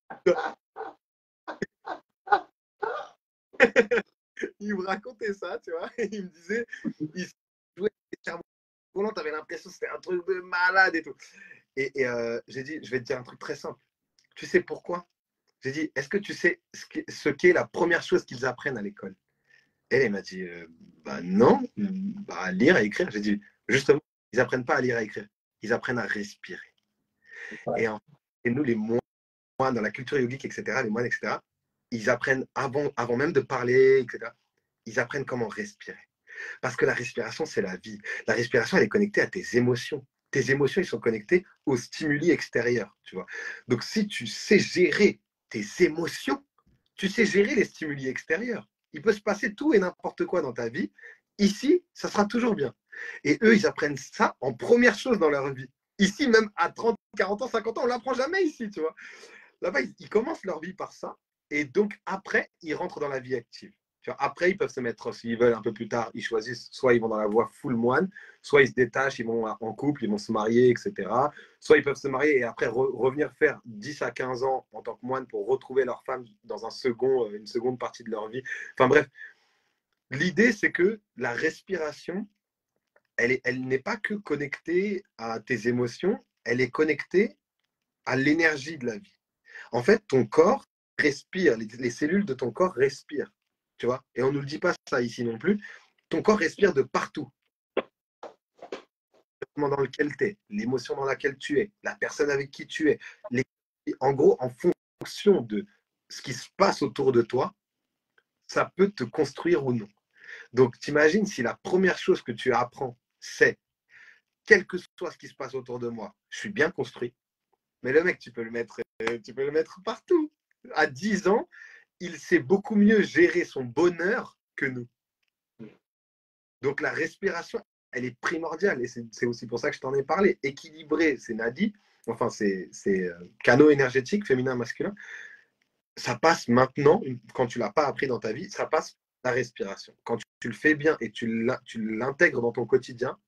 [SPEAKER 2] Il me racontait ça, tu vois. Et il me disait, il jouait des cerfs-volants, t'avais l'impression que c'était un truc de malade et tout. Et j'ai dit, je vais te dire un truc très simple. Tu sais pourquoi? J'ai dit, est-ce que tu sais ce qu'est la première chose qu'ils apprennent à l'école? Elle m'a dit, bah non, bah, lire et écrire. J'ai dit, justement, ils apprennent pas à lire et écrire. Ils apprennent à respirer.
[SPEAKER 3] Ouais.
[SPEAKER 2] Et nous, les moines, dans la culture yogique, etc., les moines, etc., ils apprennent avant même de parler, etc., ils apprennent comment respirer. Parce que la respiration, c'est la vie. La respiration, elle est connectée à tes émotions. Tes émotions, ils sont connectés aux stimuli extérieurs, tu vois. Donc, si tu sais gérer tes émotions, tu sais gérer les stimuli extérieurs. Il peut se passer tout et n'importe quoi dans ta vie. Ici, ça sera toujours bien. Et eux, ils apprennent ça en première chose dans leur vie. Ici, même à 30, 40 ans, 50 ans, on ne l'apprend jamais ici, tu vois. Là-bas, ils commencent leur vie par ça. Et donc, après, ils rentrent dans la vie active. Après, ils peuvent se mettre, s'ils veulent, un peu plus tard, ils choisissent, soit ils vont dans la voie full moine, soit ils se détachent, ils vont en couple, ils vont se marier, etc. Soit ils peuvent se marier et après revenir faire 10 à 15 ans en tant que moine pour retrouver leur femme dans une seconde partie de leur vie. Enfin bref, l'idée, c'est que la respiration, elle n'est pas que connectée à tes émotions, elle est connectée à l'énergie de la vie. En fait, ton corps respire, les cellules de ton corps respirent. tu vois. Et on ne nous le dit pas ça ici non plus. Ton corps respire de partout. Dans lequel tu es, l'émotion dans laquelle tu es, la personne avec qui tu es. En gros, en fonction de ce qui se passe autour de toi, ça peut te construire ou non. Donc, t'imagines si la première chose que tu apprends, c'est, quel que soit ce qui se passe autour de moi, je suis bien construit. Mais le mec, tu peux le mettre partout. À 10 ans, il sait beaucoup mieux gérer son bonheur que nous. Donc, la respiration, elle est primordiale. Et c'est aussi pour ça que je t'en ai parlé. Équilibrer, c'est Nadi. Enfin, c'est canaux énergétiques, féminin, masculin. Ça passe maintenant, quand tu ne l'as pas appris dans ta vie, ça passe la respiration. Quand tu le fais bien et tu l'intègres dans ton quotidien,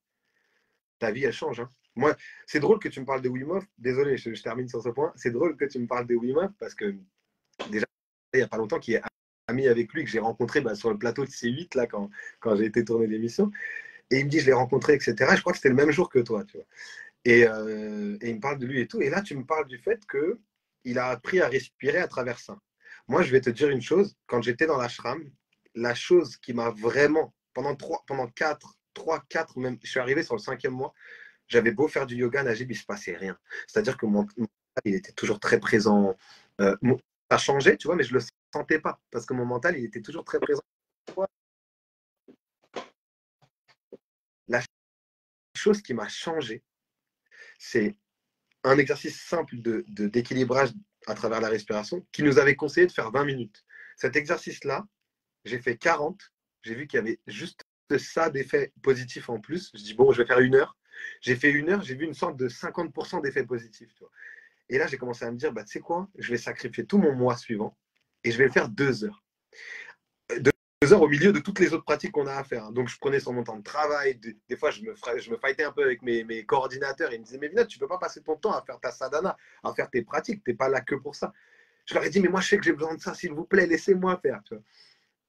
[SPEAKER 2] ta vie, elle change. Hein. Moi, c'est drôle que tu me parles de Wim Hof. Désolé, je termine sur ce point. C'est drôle que tu me parles de Wim Hof parce que déjà, il n'y a pas longtemps, qui est ami avec lui, que j'ai rencontré sur le plateau de C8, là, quand j'ai été tourner l'émission. Et il me dit, je l'ai rencontré, etc. Je crois que c'était le même jour que toi, tu vois. Et il me parle de lui et tout. Et là, tu me parles du fait qu'il a appris à respirer à travers ça. Moi, je vais te dire une chose. Quand j'étais dans l'ashram, la chose qui m'a vraiment, pendant 4, même, je suis arrivé sur le 5e mois, j'avais beau faire du yoga, nager, il ne se passait rien. C'est-à-dire que mon mental, il était toujours très présent. Ça a changé, tu vois, mais je ne le sentais pas. Parce que mon mental, il était toujours très présent. La chose qui m'a changé, c'est un exercice simple d'équilibrage à travers la respiration qui nous avait conseillé de faire 20 minutes. Cet exercice-là, j'ai fait 40. J'ai vu qu'il y avait juste ça d'effet positif en plus. Je dis, bon, je vais faire 1 heure. J'ai fait 1 heure, j'ai vu une sorte de 50% d'effet positif. Tu vois. Et là, j'ai commencé à me dire, bah, tu sais quoi, je vais sacrifier tout mon mois suivant et je vais le faire 2 heures. 2 heures au milieu de toutes les autres pratiques qu'on a à faire. Donc, je prenais sur mon temps de travail. Des fois, je me fightais un peu avec mes coordinateurs. Ils me disaient, mais Vinod, tu ne peux pas passer ton temps à faire ta sadhana, à faire tes pratiques. Tu n'es pas là que pour ça. Je leur ai dit, mais moi, je sais que j'ai besoin de ça. S'il vous plaît, laissez-moi faire. Tu vois.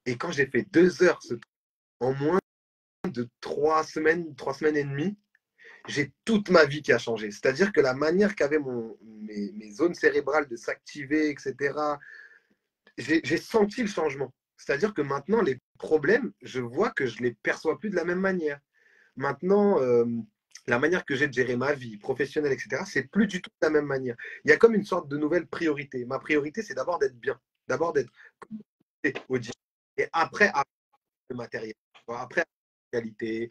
[SPEAKER 2] Et quand j'ai fait 2 heures en moins de 3 semaines et demie, j'ai toute ma vie qui a changé. C'est-à-dire que la manière qu'avaient mes zones cérébrales de s'activer, etc., j'ai senti le changement. C'est-à-dire que maintenant, les problèmes, je vois que je ne les perçois plus de la même manière. Maintenant, la manière que j'ai de gérer ma vie professionnelle, etc., c'est plus du tout de la même manière. Il y a comme une sorte de nouvelle priorité. Ma priorité, c'est d'abord d'être bien, d'abord d'être au dit. Et après le matériel. Après, la qualité.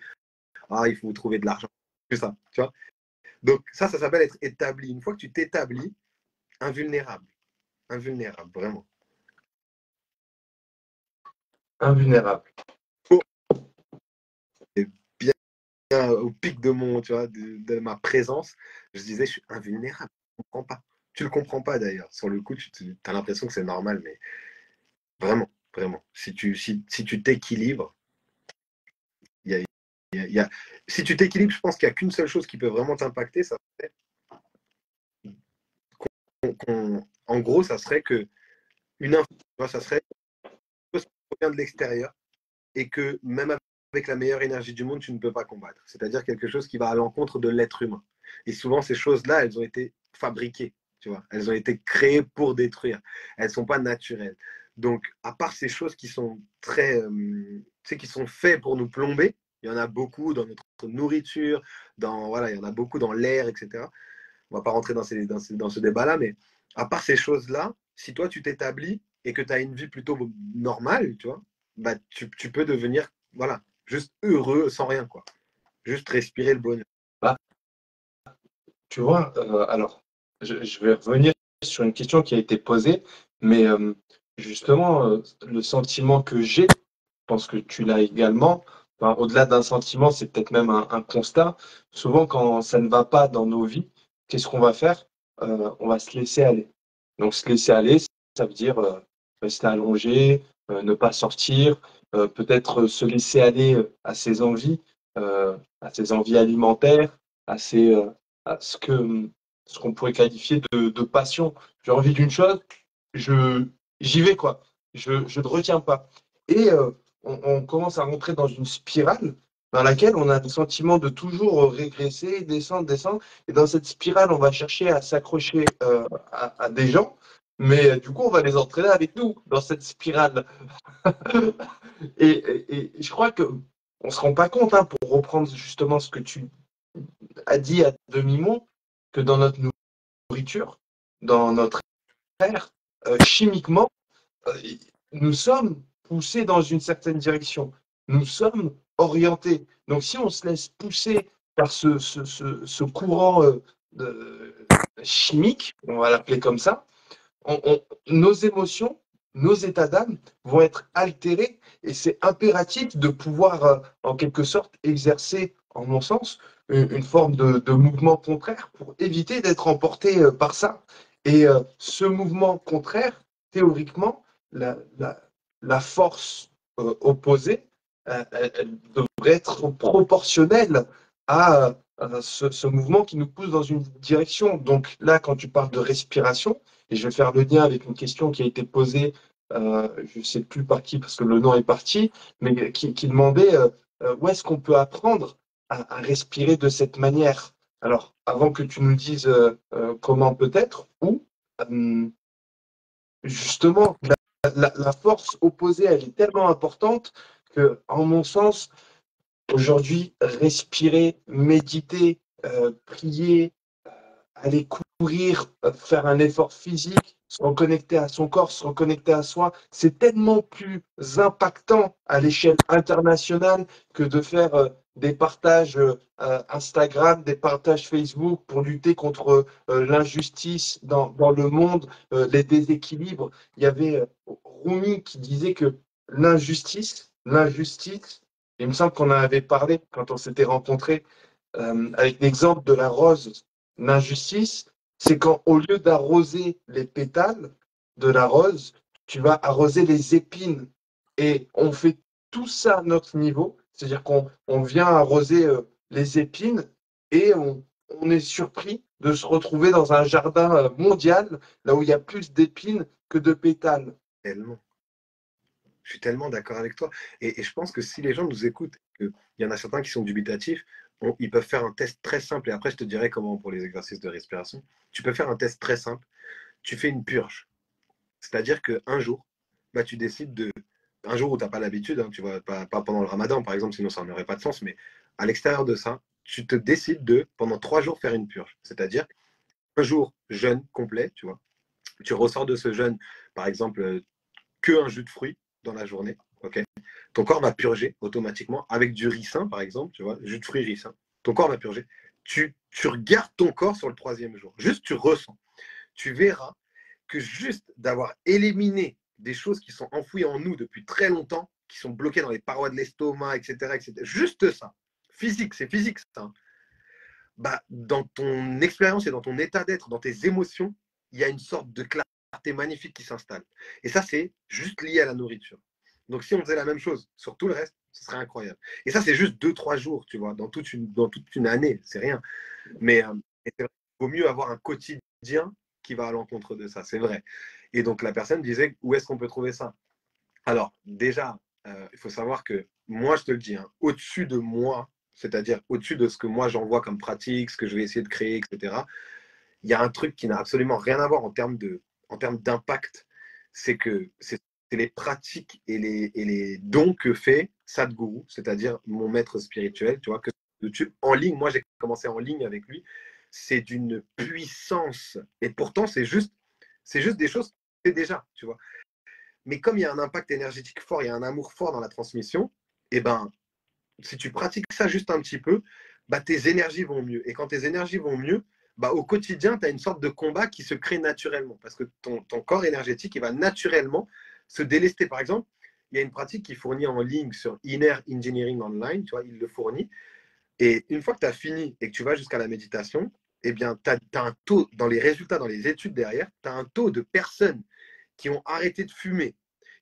[SPEAKER 2] Ah, il faut vous trouver de l'argent. Tout ça, tu vois. Donc, ça s'appelle être établi. Une fois que tu t'établis, invulnérable. Invulnérable, vraiment.
[SPEAKER 3] Invulnérable.
[SPEAKER 2] Et bien au pic de tu vois, de ma présence, je disais, je suis invulnérable. Je ne comprends pas. Tu ne le comprends pas d'ailleurs. Sur le coup, tu as l'impression que c'est normal, mais vraiment, vraiment. Si tu t'équilibres, si tu t'équilibres, je pense qu'il n'y a qu'une seule chose qui peut vraiment t'impacter, ça serait en gros, ça serait que une info, ça serait quelque chose qui vient de l'extérieur et que même avec la meilleure énergie du monde, tu ne peux pas combattre. C'est-à-dire quelque chose qui va à l'encontre de l'être humain. Et souvent, ces choses-là, elles ont été fabriquées, tu vois. Elles ont été créées pour détruire. Elles ne sont pas naturelles. Donc, à part ces choses qui sont très, tu sais, qui sont faites pour nous plomber, il y en a beaucoup dans notre nourriture, voilà, il y en a beaucoup dans l'air, etc. On ne va pas rentrer dans ce débat-là, mais à part ces choses-là, si toi, tu t'établis et que tu as une vie plutôt normale, tu vois, bah, tu peux devenir, voilà, juste heureux sans rien, quoi. Juste respirer le bonheur.
[SPEAKER 3] Bah, tu vois, alors, je vais revenir sur une question qui a été posée, mais justement, le sentiment que j'ai, je pense que tu l'as également, enfin, au-delà d'un sentiment, c'est peut-être même un constat. Souvent, quand ça ne va pas dans nos vies, qu'est-ce qu'on va faire? On va se laisser aller. Donc, se laisser aller, ça veut dire rester allongé, ne pas sortir, peut-être se laisser aller à ses envies alimentaires, à ce qu'on pourrait qualifier de passion. J'ai envie d'une chose, j'y vais, quoi. Je ne retiens pas. Et on commence à rentrer dans une spirale dans laquelle on a le sentiment de toujours régresser, descendre, descendre. Et dans cette spirale, on va chercher à s'accrocher à des gens. Mais du coup, on va les entraîner avec nous dans cette spirale. Et je crois que on se rend pas compte, hein, pour reprendre justement ce que tu as dit à demi-mot, que dans notre nourriture, dans notre air, chimiquement, euh, nous sommes poussés dans une certaine direction. Nous sommes orientés. Donc, si on se laisse pousser par ce courant chimique, on va l'appeler comme ça, nos émotions, nos états d'âme vont être altérés et c'est impératif de pouvoir, en quelque sorte, exercer, en mon sens, une forme de mouvement contraire pour éviter d'être emporté par ça. Et ce mouvement contraire, théoriquement, la, la, la force opposée, elle devrait être proportionnelle à ce mouvement qui nous pousse dans une direction. Donc là, quand tu parles de respiration, et je vais faire le lien avec une question qui a été posée, je ne sais plus par qui, parce que le nom est parti, mais qui demandait où est-ce qu'on peut apprendre à respirer de cette manière. Alors, avant que tu nous dises comment peut-être, ou justement, la force opposée, elle est tellement importante que, en mon sens, aujourd'hui, respirer, méditer, prier, aller courir, faire un effort physique, se reconnecter à son corps, se reconnecter à soi, c'est tellement plus impactant à l'échelle internationale que de faire des partages Instagram, des partages Facebook pour lutter contre l'injustice dans le monde, les déséquilibres. Il y avait Rumi qui disait que l'injustice, il me semble qu'on en avait parlé quand on s'était rencontrés, avec l'exemple de la rose. L'injustice, c'est quand au lieu d'arroser les pétales de la rose, tu vas arroser les épines. Et on fait tout ça à notre niveau, c'est-à-dire qu'on vient arroser les épines et on est surpris de se retrouver dans un jardin mondial, là où il y a plus d'épines que de pétales.
[SPEAKER 2] Tellement. Je suis tellement d'accord avec toi. Et je pense que si les gens nous écoutent, il y en a certains qui sont dubitatifs, ils peuvent faire un test très simple. Et après, je te dirai comment pour les exercices de respiration. Tu peux faire un test très simple. Tu fais une purge. C'est-à-dire qu'un jour, bah, tu décides de. Un jour où tu n'as pas l'habitude, hein, tu vois, pas pendant le ramadan, par exemple, sinon ça n'aurait pas de sens, mais à l'extérieur de ça, tu te décides de, pendant 3 jours, faire une purge. C'est-à-dire un jour jeûne complet, tu vois. Tu ressors de ce jeûne, par exemple, que un jus de fruits dans la journée. Ok. Ton corps va purger automatiquement avec du ricin, par exemple, tu vois, jus de fruits ricin. Ton corps va purger. Tu regardes ton corps sur le 3e jour. Juste, tu ressens. Tu verras que juste d'avoir éliminé des choses qui sont enfouies en nous depuis très longtemps, qui sont bloquées dans les parois de l'estomac, etc., etc., juste ça, physique, c'est physique ça, hein. Bah, dans ton expérience et dans ton état d'être, dans tes émotions, il y a une sorte de clarté magnifique qui s'installe. Et ça, c'est juste lié à la nourriture. Donc, si on faisait la même chose sur tout le reste, ce serait incroyable. Et ça, c'est juste 2, 3 jours, tu vois, dans toute une année, c'est rien. Mais c'est vrai, il vaut mieux avoir un quotidien qui va à l'encontre de ça, c'est vrai. Et donc, la personne disait, où est-ce qu'on peut trouver ça? Alors, déjà, il faut savoir que moi, je te le dis, hein, au-dessus de moi, c'est-à-dire au-dessus de ce que moi j'envoie comme pratique, ce que je vais essayer de créer, etc., il y a un truc qui n'a absolument rien à voir en termes d'impact. C'est que c'est les pratiques et les dons que fait Sadhguru, c'est-à-dire mon maître spirituel, tu vois, que YouTube en ligne, moi j'ai commencé en ligne avec lui, c'est d'une puissance. Et pourtant, c'est juste des choses que c'est déjà, tu vois. Mais comme il y a un impact énergétique fort, il y a un amour fort dans la transmission, et ben, si tu pratiques ça juste un petit peu, bah, tes énergies vont mieux. Et quand tes énergies vont mieux, bah, au quotidien, tu as une sorte de combat qui se crée naturellement. Parce que ton corps énergétique, il va naturellement se délester. Par exemple, il y a une pratique qui fournit en ligne sur Inner Engineering Online, tu vois, il le fournit. Et une fois que tu as fini et que tu vas jusqu'à la méditation, eh bien, tu as un taux, dans les résultats, dans les études derrière, tu as un taux de personnes qui ont arrêté de fumer,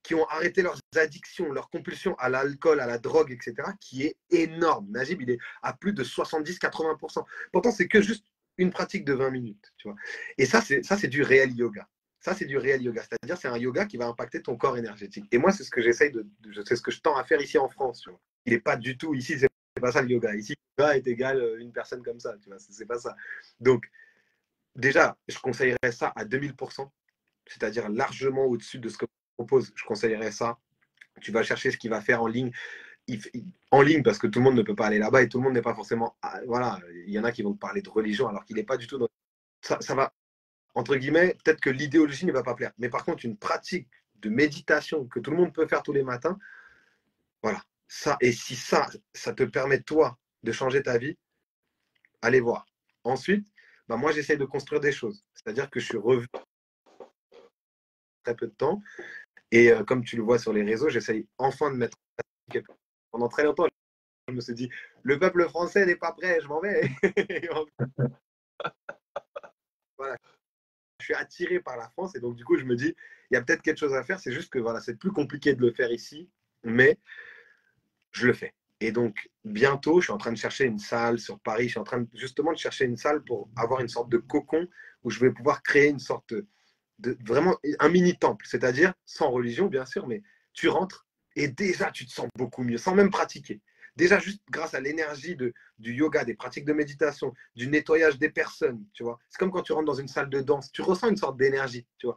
[SPEAKER 2] qui ont arrêté leurs addictions, leurs compulsions à l'alcool, à la drogue, etc., qui est énorme. Najib, il est à plus de 70-80%. Pourtant, c'est que juste une pratique de 20 minutes. Tu vois. Et ça, c'est du réel yoga. Ça, c'est du réel yoga. C'est-à-dire, c'est un yoga qui va impacter ton corps énergétique. Et moi, c'est ce que j'essaye c'est ce que je tends à faire ici en France. Tu vois. Il n'est pas du tout, ici, c'est pas ça le yoga. Ici, le yoga est égal à une personne comme ça. Tu vois, c'est pas ça. Donc, déjà, je conseillerais ça à 2000%. c'est-à-dire largement au-dessus de ce que je propose, je conseillerais ça. Tu vas chercher ce qu'il va faire en ligne. En ligne, parce que tout le monde ne peut pas aller là-bas et tout le monde n'est pas forcément. Voilà, il y en a qui vont te parler de religion alors qu'il n'est pas du tout dans. Ça va, entre guillemets, peut-être que l'idéologie ne va pas plaire. Mais par contre, une pratique de méditation que tout le monde peut faire tous les matins, voilà. Ça, et si ça te permet, toi, de changer ta vie, allez voir. Ensuite, bah moi, j'essaye de construire des choses. C'est-à-dire que je suis revenu très peu de temps. Et comme tu le vois sur les réseaux, j'essaye enfin de mettre. Pendant très longtemps, je me suis dit, le peuple français n'est pas prêt, je m'en vais. Voilà. Je suis attiré par la France et donc du coup, je me dis, il y a peut-être quelque chose à faire. C'est juste que voilà, c'est plus compliqué de le faire ici, mais je le fais. Et donc, bientôt, je suis en train de chercher une salle sur Paris. Je suis en train justement de chercher une salle pour avoir une sorte de cocon où je vais pouvoir créer une sorte de vraiment un mini temple, c'est-à-dire sans religion, bien sûr, mais tu rentres et déjà, tu te sens beaucoup mieux, sans même pratiquer. Déjà, juste grâce à l'énergie du yoga, des pratiques de méditation, du nettoyage des personnes, tu vois. C'est comme quand tu rentres dans une salle de danse, tu ressens une sorte d'énergie, tu vois.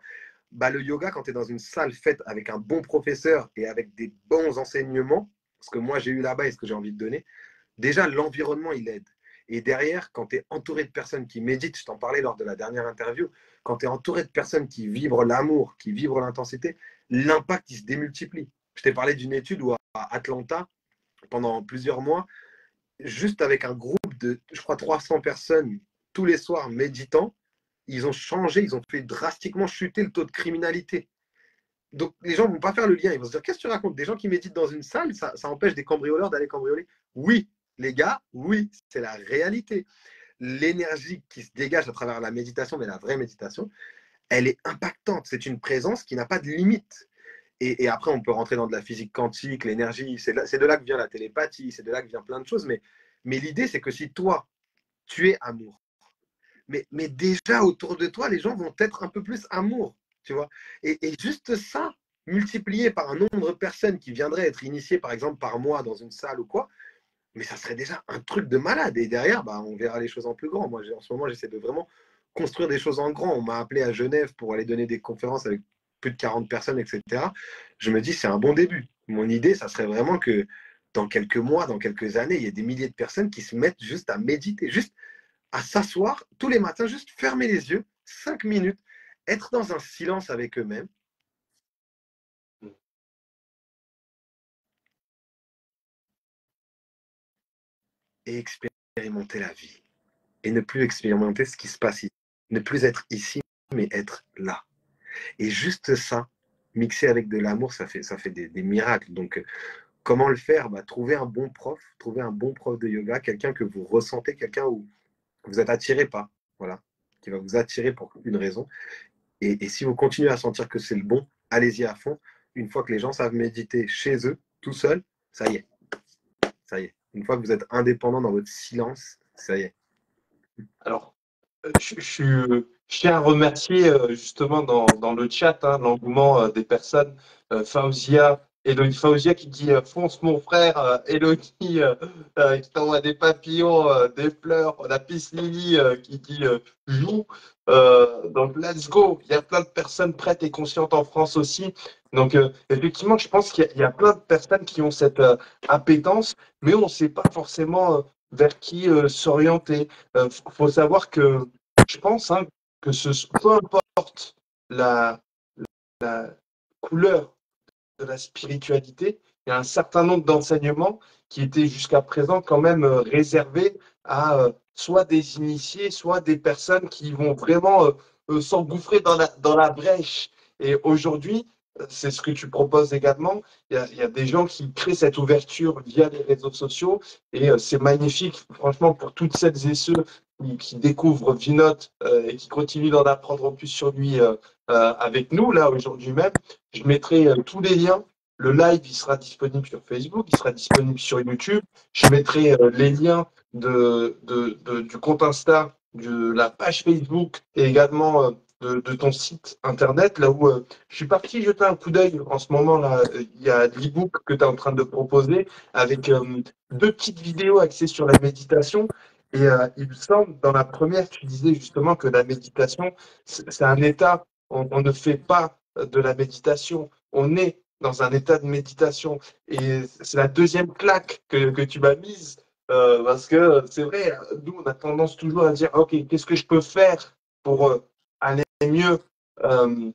[SPEAKER 2] Bah, le yoga, quand tu es dans une salle faite avec un bon professeur et avec des bons enseignements, ce que moi j'ai eu là-bas et ce que j'ai envie de donner, déjà l'environnement il aide. Et derrière, quand tu es entouré de personnes qui méditent, je t'en parlais lors de la dernière interview, quand tu es entouré de personnes qui vibrent l'amour, qui vibrent l'intensité, l'impact il se démultiplie. Je t'ai parlé d'une étude où à Atlanta, pendant plusieurs mois, juste avec un groupe de, je crois, 300 personnes tous les soirs méditant, ils ont changé, ils ont fait drastiquement chuter le taux de criminalité. Donc les gens ne vont pas faire le lien. Ils vont se dire, qu'est-ce que tu racontes? Des gens qui méditent dans une salle, ça empêche des cambrioleurs d'aller cambrioler? Oui, les gars, oui, c'est la réalité. L'énergie qui se dégage à travers la méditation, mais la vraie méditation, elle est impactante. C'est une présence qui n'a pas de limite. Et après, on peut rentrer dans de la physique quantique, l'énergie, c'est de là que vient la télépathie, c'est de là que vient plein de choses. Mais l'idée, c'est que si toi, tu es amour, mais déjà autour de toi, les gens vont être un peu plus amour, tu vois. Et juste ça, multiplié par un nombre de personnes qui viendraient être initiées, par exemple, par mois dans une salle ou quoi, mais ça serait déjà un truc de malade. Et derrière, bah, on verra les choses en plus grand. Moi, en ce moment, j'essaie de vraiment construire des choses en grand. On m'a appelé à Genève pour aller donner des conférences avec plus de 40 personnes, etc. Je me dis, c'est un bon début. Mon idée, ça serait vraiment que dans quelques mois, dans quelques années, il y ait des milliers de personnes qui se mettent juste à méditer, juste à s'asseoir tous les matins, juste fermer les yeux, 5 minutes, être dans un silence avec eux-mêmes. Et expérimenter la vie. Et ne plus expérimenter ce qui se passe ici. Ne plus être ici, mais être là. Et juste ça, mixé avec de l'amour, ça fait des miracles. Donc, comment le faire? Bah, trouver un bon prof de yoga, quelqu'un que vous ressentez, quelqu'un où vous êtes attiré par, voilà, qui va vous attirer pour une raison. Et si vous continuez à sentir que c'est le bon, allez-y à fond. Une fois que les gens savent méditer chez eux, tout seuls, ça y est. Ça y est. Une fois que vous êtes indépendant dans votre silence, ça y est.
[SPEAKER 3] Alors, je tiens à remercier justement dans le chat l'engouement des personnes. Faouzia, Eloï Faouzia qui dit fonce mon frère, Eloï qui t'envoie des papillons, des fleurs, la Peace Lily qui dit joue. Donc let's go. Il y a plein de personnes prêtes et conscientes en France aussi. Donc effectivement, je pense qu'il y a plein de personnes qui ont cette appétence, mais on ne sait pas forcément vers qui s'orienter. Faut savoir que je pense que peu importe la couleur de la spiritualité, il y a un certain nombre d'enseignements qui étaient jusqu'à présent quand même réservés à soit des initiés, soit des personnes qui vont vraiment s'engouffrer dans la brèche. Et aujourd'hui, c'est ce que tu proposes également. Il y a des gens qui créent cette ouverture via les réseaux sociaux et c'est magnifique, franchement, pour toutes celles et ceux qui découvrent Vinote et qui continuent d'en apprendre plus sur lui avec nous, là, aujourd'hui même. Je mettrai tous les liens. Le live, il sera disponible sur Facebook, il sera disponible sur YouTube. Je mettrai les liens du compte Insta, de la page Facebook et également de ton site internet, là où je suis parti jeter un coup d'œil en ce moment. Là, il y a l'e-book que tu es en train de proposer avec deux petites vidéos axées sur la méditation. Et il me semble, dans la première, tu disais justement que la méditation, c'est un état on ne fait pas de la méditation. On est dans un état de méditation. Et c'est la deuxième claque que tu m'as mise. Parce que c'est vrai, nous, on a tendance toujours à dire, OK, qu'est-ce que je peux faire pour aller mieux? Euh,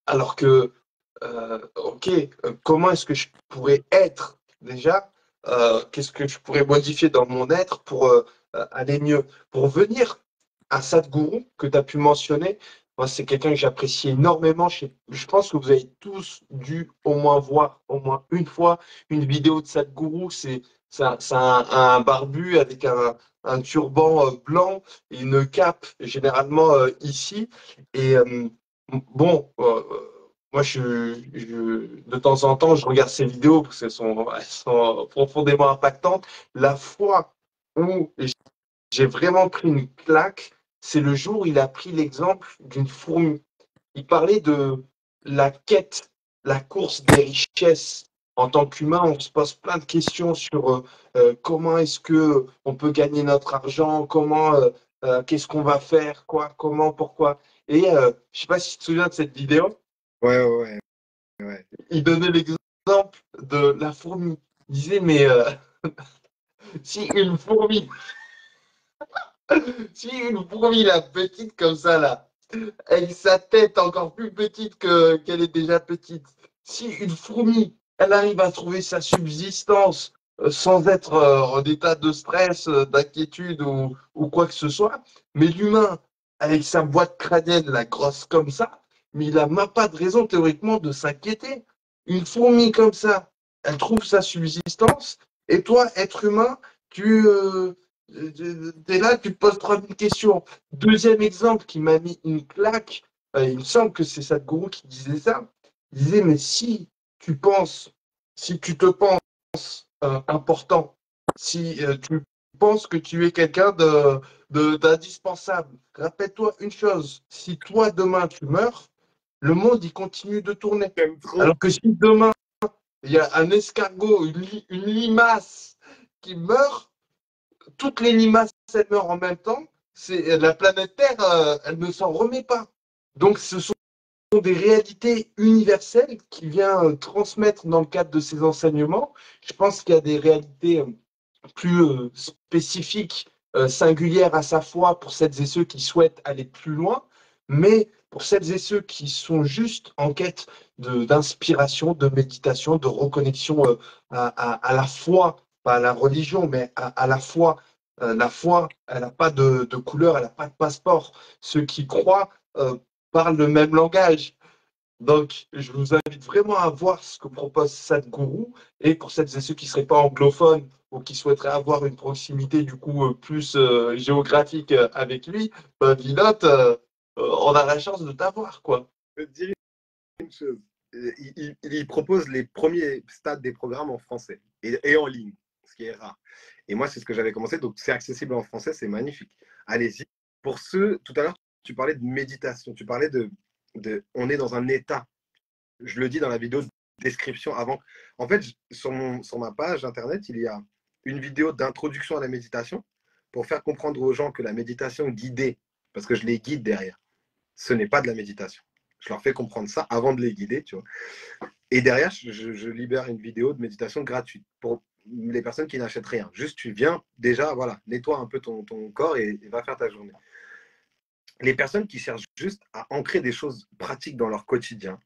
[SPEAKER 3] alors que, OK, comment est-ce que je pourrais être déjà? Qu'est-ce que je pourrais modifier dans mon être pour aller mieux? Pour venir à Sadhguru que tu as pu mentionner, moi, c'est quelqu'un que j'apprécie énormément. Je pense que vous avez tous dû au moins voir au moins une fois une vidéo de Sadhguru. C'est un barbu avec un turban blanc et une cape, généralement ici. Et bon, moi, de temps en temps, je regarde ces vidéos parce elles sont profondément impactantes. La fois où j'ai vraiment pris une claque, c'est le jour où il a pris l'exemple d'une fourmi. Il parlait de la quête, la course des richesses. En tant qu'humain, on se pose plein de questions sur comment est-ce que on peut gagner notre argent, qu'est-ce qu'on va faire, quoi, comment, pourquoi. Et je sais pas si tu te souviens de cette vidéo.
[SPEAKER 2] Ouais, ouais, ouais.
[SPEAKER 3] Il donnait l'exemple de la fourmi. Il disait, mais si une fourmi, si une fourmi la petite comme ça là, avec sa tête encore plus petite qu'elle est déjà petite, si une fourmi, elle arrive à trouver sa subsistance sans être en état de stress, d'inquiétude ou quoi que ce soit, mais l'humain, avec sa boîte crânienne, la grosse comme ça, mais il n'a même pas de raison théoriquement de s'inquiéter. Une fourmi comme ça, elle trouve sa subsistance, et toi, être humain, tu es là, tu te poses 3000 questions. Deuxième exemple qui m'a mis une claque, il me semble que c'est Sadhguru qui disait ça. Il disait, mais si tu te penses important, si tu penses que tu es quelqu'un d'indispensable, rappelle-toi une chose, si toi demain tu meurs, le monde il continue de tourner.
[SPEAKER 2] J'aime trop.
[SPEAKER 3] Alors que si demain il y a un escargot, une limace qui meurt, toutes les limaces elles meurent en même temps, la planète Terre, elle ne s'en remet pas. Donc ce sont des réalités universelles qu'il vient transmettre dans le cadre de ces enseignements. Je pense qu'il y a des réalités plus spécifiques, singulières à sa foi pour celles et ceux qui souhaitent aller plus loin, mais pour celles et ceux qui sont juste en quête d'inspiration, de méditation, de reconnexion à la foi, pas à la religion, mais à la foi. La foi, elle n'a pas de couleur, elle n'a pas de passeport. Ceux qui croient parlent le même langage. Donc, je vous invite vraiment à voir ce que propose Sadhguru. Et pour celles et ceux qui ne seraient pas anglophones ou qui souhaiteraient avoir une proximité du coup plus géographique avec lui, Vinod, on a la chance de t'avoir, quoi.
[SPEAKER 2] Je te dire une chose. Il propose les premiers stades des programmes en français et en ligne, ce qui est rare. Et moi, c'est ce que j'avais commencé. Donc, c'est accessible en français, c'est magnifique. Allez-y. Pour ceux, tout à l'heure, tu parlais de méditation. Tu parlais on est dans un état. Je le dis dans la vidéo de description avant. En fait, sur ma page internet, il y a une vidéo d'introduction à la méditation pour faire comprendre aux gens que la méditation guidée, parce que je les guide derrière, ce n'est pas de la méditation. Je leur fais comprendre ça avant de les guider, tu vois. Et derrière, je libère une vidéo de méditation gratuite pour les personnes qui n'achètent rien. Juste, tu viens déjà, voilà, nettoie un peu ton corps et va faire ta journée. Les personnes qui cherchent juste à ancrer des choses pratiques dans leur quotidien,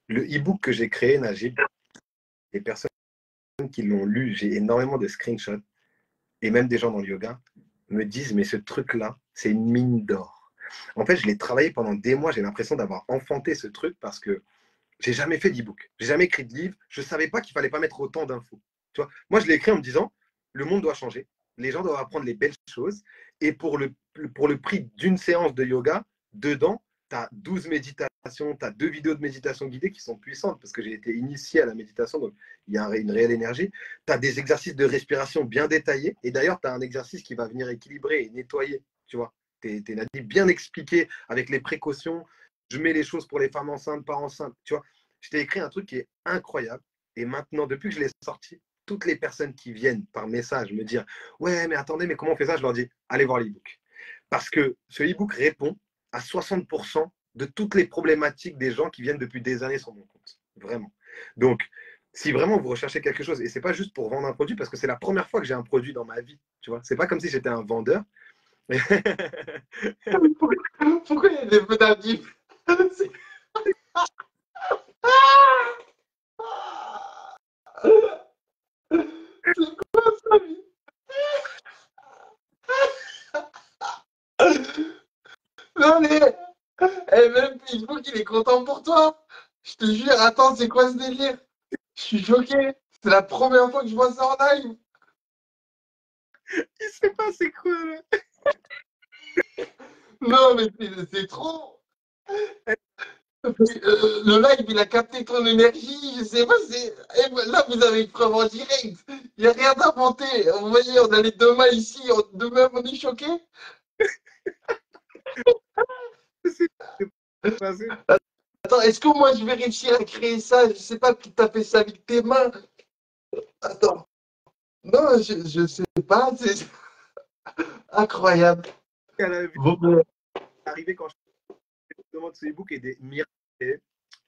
[SPEAKER 2] le e-book que j'ai créé, Najib, les personnes qui l'ont lu, j'ai énormément de screenshots, et même des gens dans le yoga, me disent, mais ce truc-là, c'est une mine d'or. En fait, je l'ai travaillé pendant des mois, j'ai l'impression d'avoir enfanté ce truc parce que j'ai jamais fait d'e-book, j'ai jamais écrit de livre, je ne savais pas qu'il fallait pas mettre autant d'infos. Tu vois, moi, je l'ai écrit en me disant, le monde doit changer, les gens doivent apprendre les belles choses, et pour le prix d'une séance de yoga, dedans, tu as 12 méditations, tu as 2 vidéos de méditation guidée qui sont puissantes parce que j'ai été initié à la méditation, donc il y a une réelle énergie. Tu as des exercices de respiration bien détaillés, et d'ailleurs, tu as un exercice qui va venir équilibrer et nettoyer, tu vois. Tu es bien expliqué avec les précautions. Je mets les choses pour les femmes enceintes, pas enceintes, tu vois. Je t'ai écrit un truc qui est incroyable, et maintenant, depuis que je l'ai sorti, toutes les personnes qui viennent par message me dire « Ouais, mais attendez, mais comment on fait ça ?» Je leur dis « Allez voir l'e-book. » Parce que ce e-book répond à 60% de toutes les problématiques des gens qui viennent depuis des années sur mon compte. Vraiment. Donc, si vraiment vous recherchez quelque chose, et c'est pas juste pour vendre un produit, parce que c'est la première fois que j'ai un produit dans ma vie, tu vois. C'est pas comme si j'étais un vendeur.
[SPEAKER 3] Pourquoi il y a des feux d'artif? C'est quoi ça, lui? Non mais, même Facebook, il est content pour toi. Je te jure, attends, c'est quoi ce délire? Je suis choqué. C'est la première fois que je vois ça en live.
[SPEAKER 2] Il sait pas c'est quoi là.
[SPEAKER 3] Non mais c'est trop. Le live, il a capté ton énergie. Je sais pas, là, vous avez une preuve en direct. Il n'y a rien d'inventé. Vous voyez, on a les deux mains ici. De même, on est choqués.
[SPEAKER 2] C'est passé.
[SPEAKER 3] Attends, est-ce que moi, je vais réussir à créer ça? Je sais pas qui t'a fait ça avec tes mains. Attends. Non, je sais pas. C'est incroyable.
[SPEAKER 2] Elle a vu
[SPEAKER 3] Bon, ben,
[SPEAKER 2] arriver quand je demande sur Facebook et des miracles.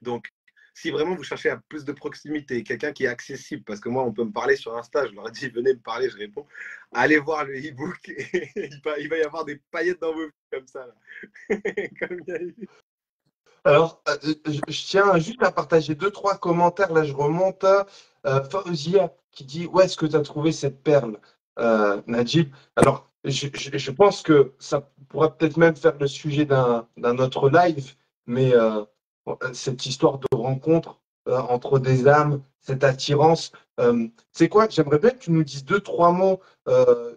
[SPEAKER 2] Donc, si vraiment vous cherchez à plus de proximité, quelqu'un qui est accessible, parce que moi, on peut me parler sur Insta, je leur ai dit, venez me parler, je réponds, allez voir le e-book et il va y avoir des paillettes dans vos vies comme ça. Là. Comme il y a eu.
[SPEAKER 3] alors, je tiens juste à partager deux, trois commentaires. Là, je remonte. Fauzia qui dit, où est-ce que tu as trouvé cette perle, Najib? Alors, je pense que ça pourra peut-être même faire le sujet d'un autre live, mais cette histoire de rencontre entre des âmes, cette attirance, c'est quoi? J'aimerais bien que tu nous dises deux, trois mots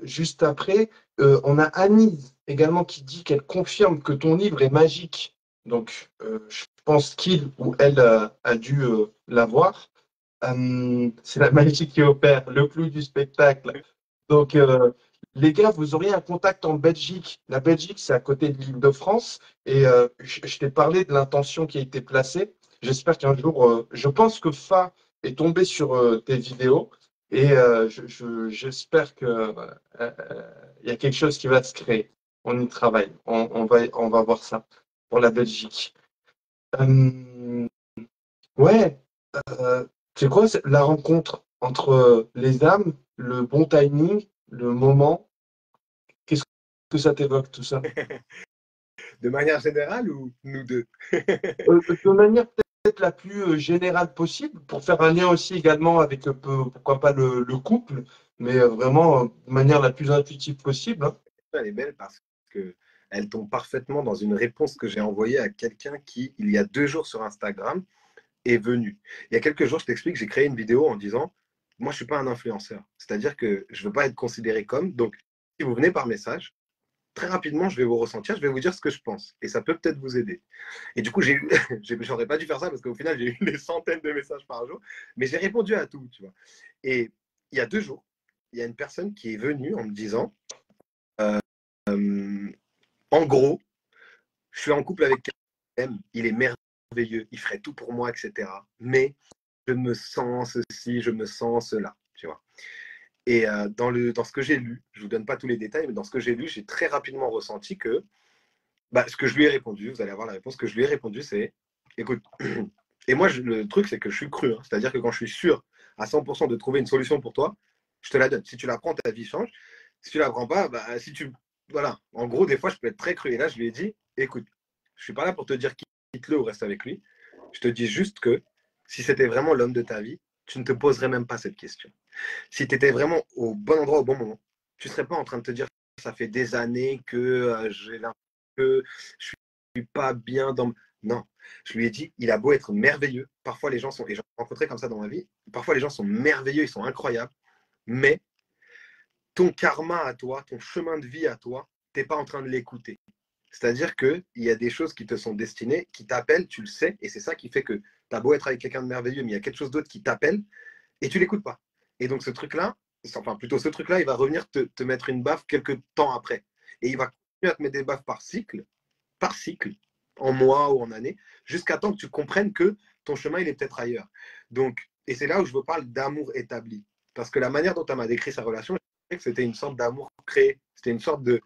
[SPEAKER 3] juste après. On a Anise également qui dit qu'elle confirme que ton livre est magique. Donc, je pense qu'il ou elle a dû l'avoir. C'est la magie qui opère, le clou du spectacle. Donc, les gars, vous auriez un contact en Belgique. La Belgique, c'est à côté de l'Île-de-France. Et je t'ai parlé de l'intention qui a été placée. J'espère qu'un jour, je pense que Fa est tombé sur tes vidéos. Et j'espère qu'il y a quelque chose qui va se créer. On y travaille. On va voir ça pour la Belgique. Euh, ouais, euh, c'est quoi la rencontre entre les âmes, le bon timing, le moment? Qu'est-ce que ça t'évoque tout ça?
[SPEAKER 2] De manière générale ou nous deux?
[SPEAKER 3] De manière peut-être la plus générale possible, pour faire un lien aussi également avec pourquoi pas le couple, mais vraiment de manière la plus intuitive possible, hein.
[SPEAKER 2] Elle est belle parce qu'elle tombe parfaitement dans une réponse que j'ai envoyée à quelqu'un qui, il y a 2 jours sur Instagram, est venu. Il y a quelques jours, je t'explique, j'ai créé une vidéo en disant, moi, je ne suis pas un influenceur. C'est-à-dire que je ne veux pas être considéré comme. Donc, si vous venez par message, très rapidement, je vais vous ressentir, je vais vous dire ce que je pense. Et ça peut peut-être vous aider. Et du coup, j'aurais pas dû faire ça parce qu'au final, j'ai eu des centaines de messages par jour. Mais j'ai répondu à tout, tu vois. Et il y a 2 jours, il y a une personne qui est venue en me disant, en gros, je suis en couple avec quelqu'un que j'aime, il est merveilleux, il ferait tout pour moi, etc. Mais je me sens ceci, je me sens cela, tu vois. Et dans ce que j'ai lu, je ne vous donne pas tous les détails, mais dans ce que j'ai lu, j'ai très rapidement ressenti que ce que je lui ai répondu, vous allez avoir la réponse, que je lui ai répondu, c'est, écoute, et moi, le truc, c'est que je suis cru, hein, c'est-à-dire que quand je suis sûr à 100% de trouver une solution pour toi, je te la donne. Si tu la prends, ta vie change. Si tu la prends pas, voilà. En gros, des fois, je peux être très cru. Et là, je lui ai dit, écoute, je suis pas là pour te dire quitte-le ou reste avec lui. Je te dis juste que si c'était vraiment l'homme de ta vie, tu ne te poserais même pas cette question. Si tu étais vraiment au bon endroit au bon moment, tu ne serais pas en train de te dire ça fait des années que j'ai l'impression que je suis pas bien dans. Non, je lui ai dit, il a beau être merveilleux. Parfois, les gens sont, et j'en ai rencontré comme ça dans ma vie, parfois les gens sont merveilleux, ils sont incroyables, mais ton karma à toi, ton chemin de vie à toi, tu n'es pas en train de l'écouter. C'est-à-dire qu'il y a des choses qui te sont destinées, qui t'appellent, tu le sais, et c'est ça qui fait que tu as beau être avec quelqu'un de merveilleux, mais il y a quelque chose d'autre qui t'appelle, et tu l'écoutes pas. Et donc ce truc-là, enfin plutôt ce truc-là, il va revenir te mettre une baffe quelques temps après. Et il va continuer à te mettre des baffes par cycle, en mois ou en années, jusqu'à temps que tu comprennes que ton chemin, il est peut-être ailleurs. Donc, et c'est là où je vous parle d'amour établi. Parce que la manière dont elle m'a décrit sa relation, je que c'était une sorte d'amour créé. C'était une sorte de...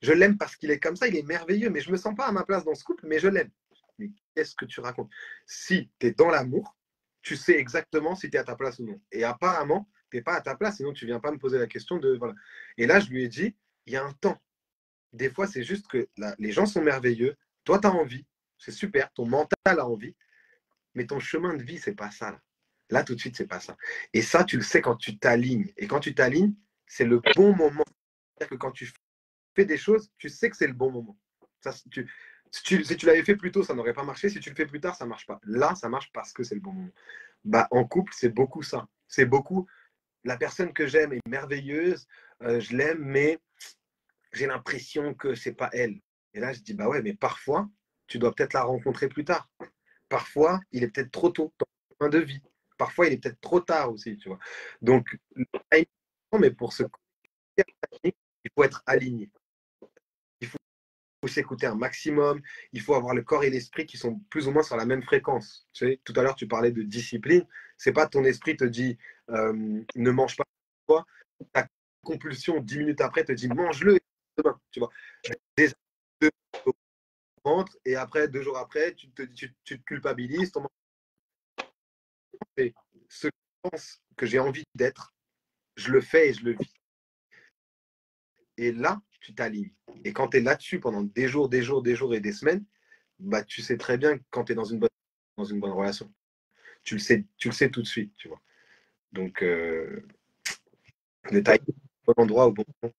[SPEAKER 2] Je l'aime parce qu'il est comme ça, il est merveilleux, mais je ne me sens pas à ma place dans ce couple, mais je l'aime. mais qu'est-ce que tu racontes? Si tu es dans l'amour, tu sais exactement si tu es à ta place ou non. Et apparemment, tu n'es pas à ta place, sinon tu ne viens pas me poser la question de. Voilà. Et là, je lui ai dit, il y a un temps. Des fois, c'est juste que là, les gens sont merveilleux. Toi, tu as envie. C'est super. Ton mental a envie. Mais ton chemin de vie, c'est pas ça. Là, tout de suite, c'est pas ça. Et ça, tu le sais quand tu t'alignes. Et quand tu t'alignes, c'est le bon moment. C'est-à-dire que quand tu fais des choses, tu sais que c'est le bon moment. Ça, si tu l'avais fait plus tôt, ça n'aurait pas marché. Si tu le fais plus tard, ça ne marche pas. Là, ça marche parce que c'est le bon moment. Bah, en couple, c'est beaucoup ça. C'est beaucoup. La personne que j'aime est merveilleuse, je l'aime, mais j'ai l'impression que c'est pas elle. Et là, je dis, bah ouais, mais parfois, tu dois peut-être la rencontrer plus tard. Parfois, il est peut-être trop tôt dans le chemin de vie. Parfois, il est peut-être trop tard aussi, tu vois. Donc, mais pour se connecter à la technique, il faut être aligné. Il faut s'écouter un maximum. Il faut avoir le corps et l'esprit qui sont plus ou moins sur la même fréquence. Tu sais, tout à l'heure, tu parlais de discipline. C'est pas ton esprit te dit ne mange pas. Ta compulsion, 10 minutes après, te dit mange-le demain. Tu vois. Déjà, rentre et après, 2 jours après, tu te culpabilises. Et ce que je pense que j'ai envie d'être, je le fais et je le vis. Et là, tu t'alignes. Et quand tu es là-dessus pendant des jours et des semaines, bah, tu sais très bien quand tu es dans une bonne relation. Tu le sais tout de suite, tu vois. Donc, le timing, au bon endroit, au bon moment.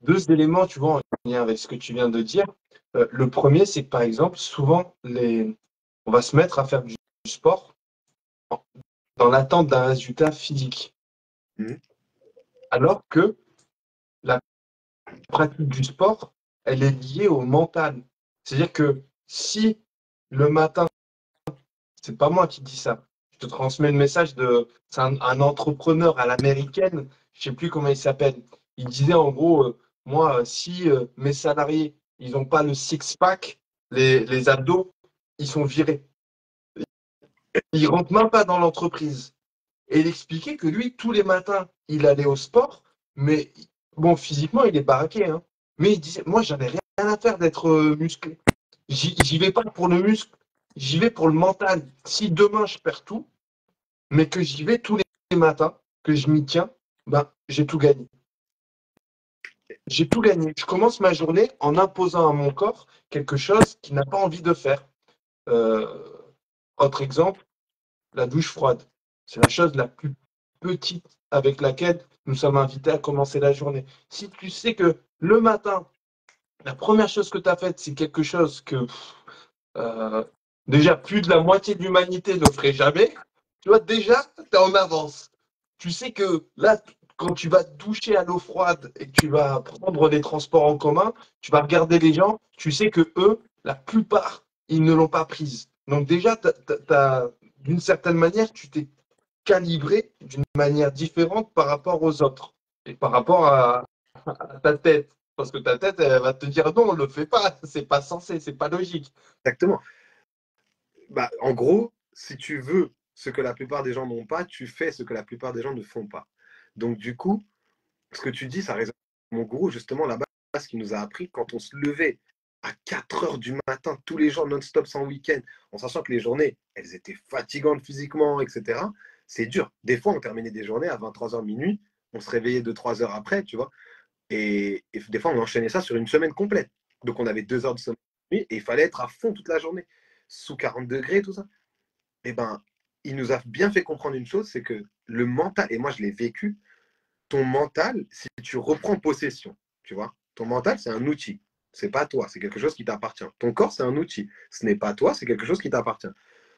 [SPEAKER 3] Deux éléments, tu vois, en lien avec ce que tu viens de dire. Le premier, c'est que par exemple, souvent, on va se mettre à faire du sport dans l'attente d'un résultat physique.
[SPEAKER 2] Mhm.
[SPEAKER 3] Alors que la pratique du sport, elle est liée au mental. C'est-à-dire que si le matin, c'est pas moi qui dis ça, je te transmets le message c'est un entrepreneur à l'américaine, je sais plus comment il s'appelle. Il disait en gros, moi, si mes salariés, ils n'ont pas le six-pack, les abdos, ils sont virés. Ils rentrent même pas dans l'entreprise. Et il expliquait que lui, tous les matins, il allait au sport, mais bon, physiquement, il est baraqué, hein. Mais il disait, moi, j'en ai rien à faire d'être musclé. J'y vais pas pour le muscle, j'y vais pour le mental. Si demain, je perds tout, mais que j'y vais tous les matins, que je m'y tiens, ben, j'ai tout gagné. J'ai tout gagné. Je commence ma journée en imposant à mon corps quelque chose qu'il n'a pas envie de faire. Euh, Autre exemple, la douche froide. C'est la chose la plus petite avec laquelle nous sommes invités à commencer la journée. Si tu sais que le matin, la première chose que tu as faite, c'est quelque chose que euh, déjà plus de la moitié de l'humanité ne ferait jamais, tu vois, déjà, tu es en avance. Tu sais que là, quand tu vas te doucher à l'eau froide et que tu vas prendre les transports en commun, tu vas regarder les gens, tu sais que eux, la plupart, ils ne l'ont pas prise. Donc déjà, d'une certaine manière, tu t'es calibré d'une manière différente par rapport aux autres et par rapport à ta tête. Parce que ta tête, elle va te dire non, on ne le fait pas, c'est pas censé, c'est pas logique.
[SPEAKER 2] Exactement. Bah, en gros, si tu veux ce que la plupart des gens n'ont pas, tu fais ce que la plupart des gens ne font pas. Donc, du coup, ce que tu dis, ça résonne. Mon gourou, justement, là-bas, ce qu'il nous a appris, quand on se levait à 4 heures du matin, tous les jours, non-stop, sans week-end, en sachant que les journées, elles étaient fatigantes physiquement, etc., c'est dur. Des fois, on terminait des journées à 23 h minuit, on se réveillait 2 3 heures après, tu vois, et des fois, on enchaînait ça sur une semaine complète. Donc, on avait 2 heures de sommeil et il fallait être à fond toute la journée, sous 40 degrés, tout ça. Eh ben, il nous a bien fait comprendre une chose, c'est que le mental, et moi je l'ai vécu, ton mental, si tu reprends possession, tu vois, ton mental, c'est un outil. C'est pas toi, c'est quelque chose qui t'appartient. Ton corps, c'est un outil. Ce n'est pas toi, c'est quelque chose qui t'appartient.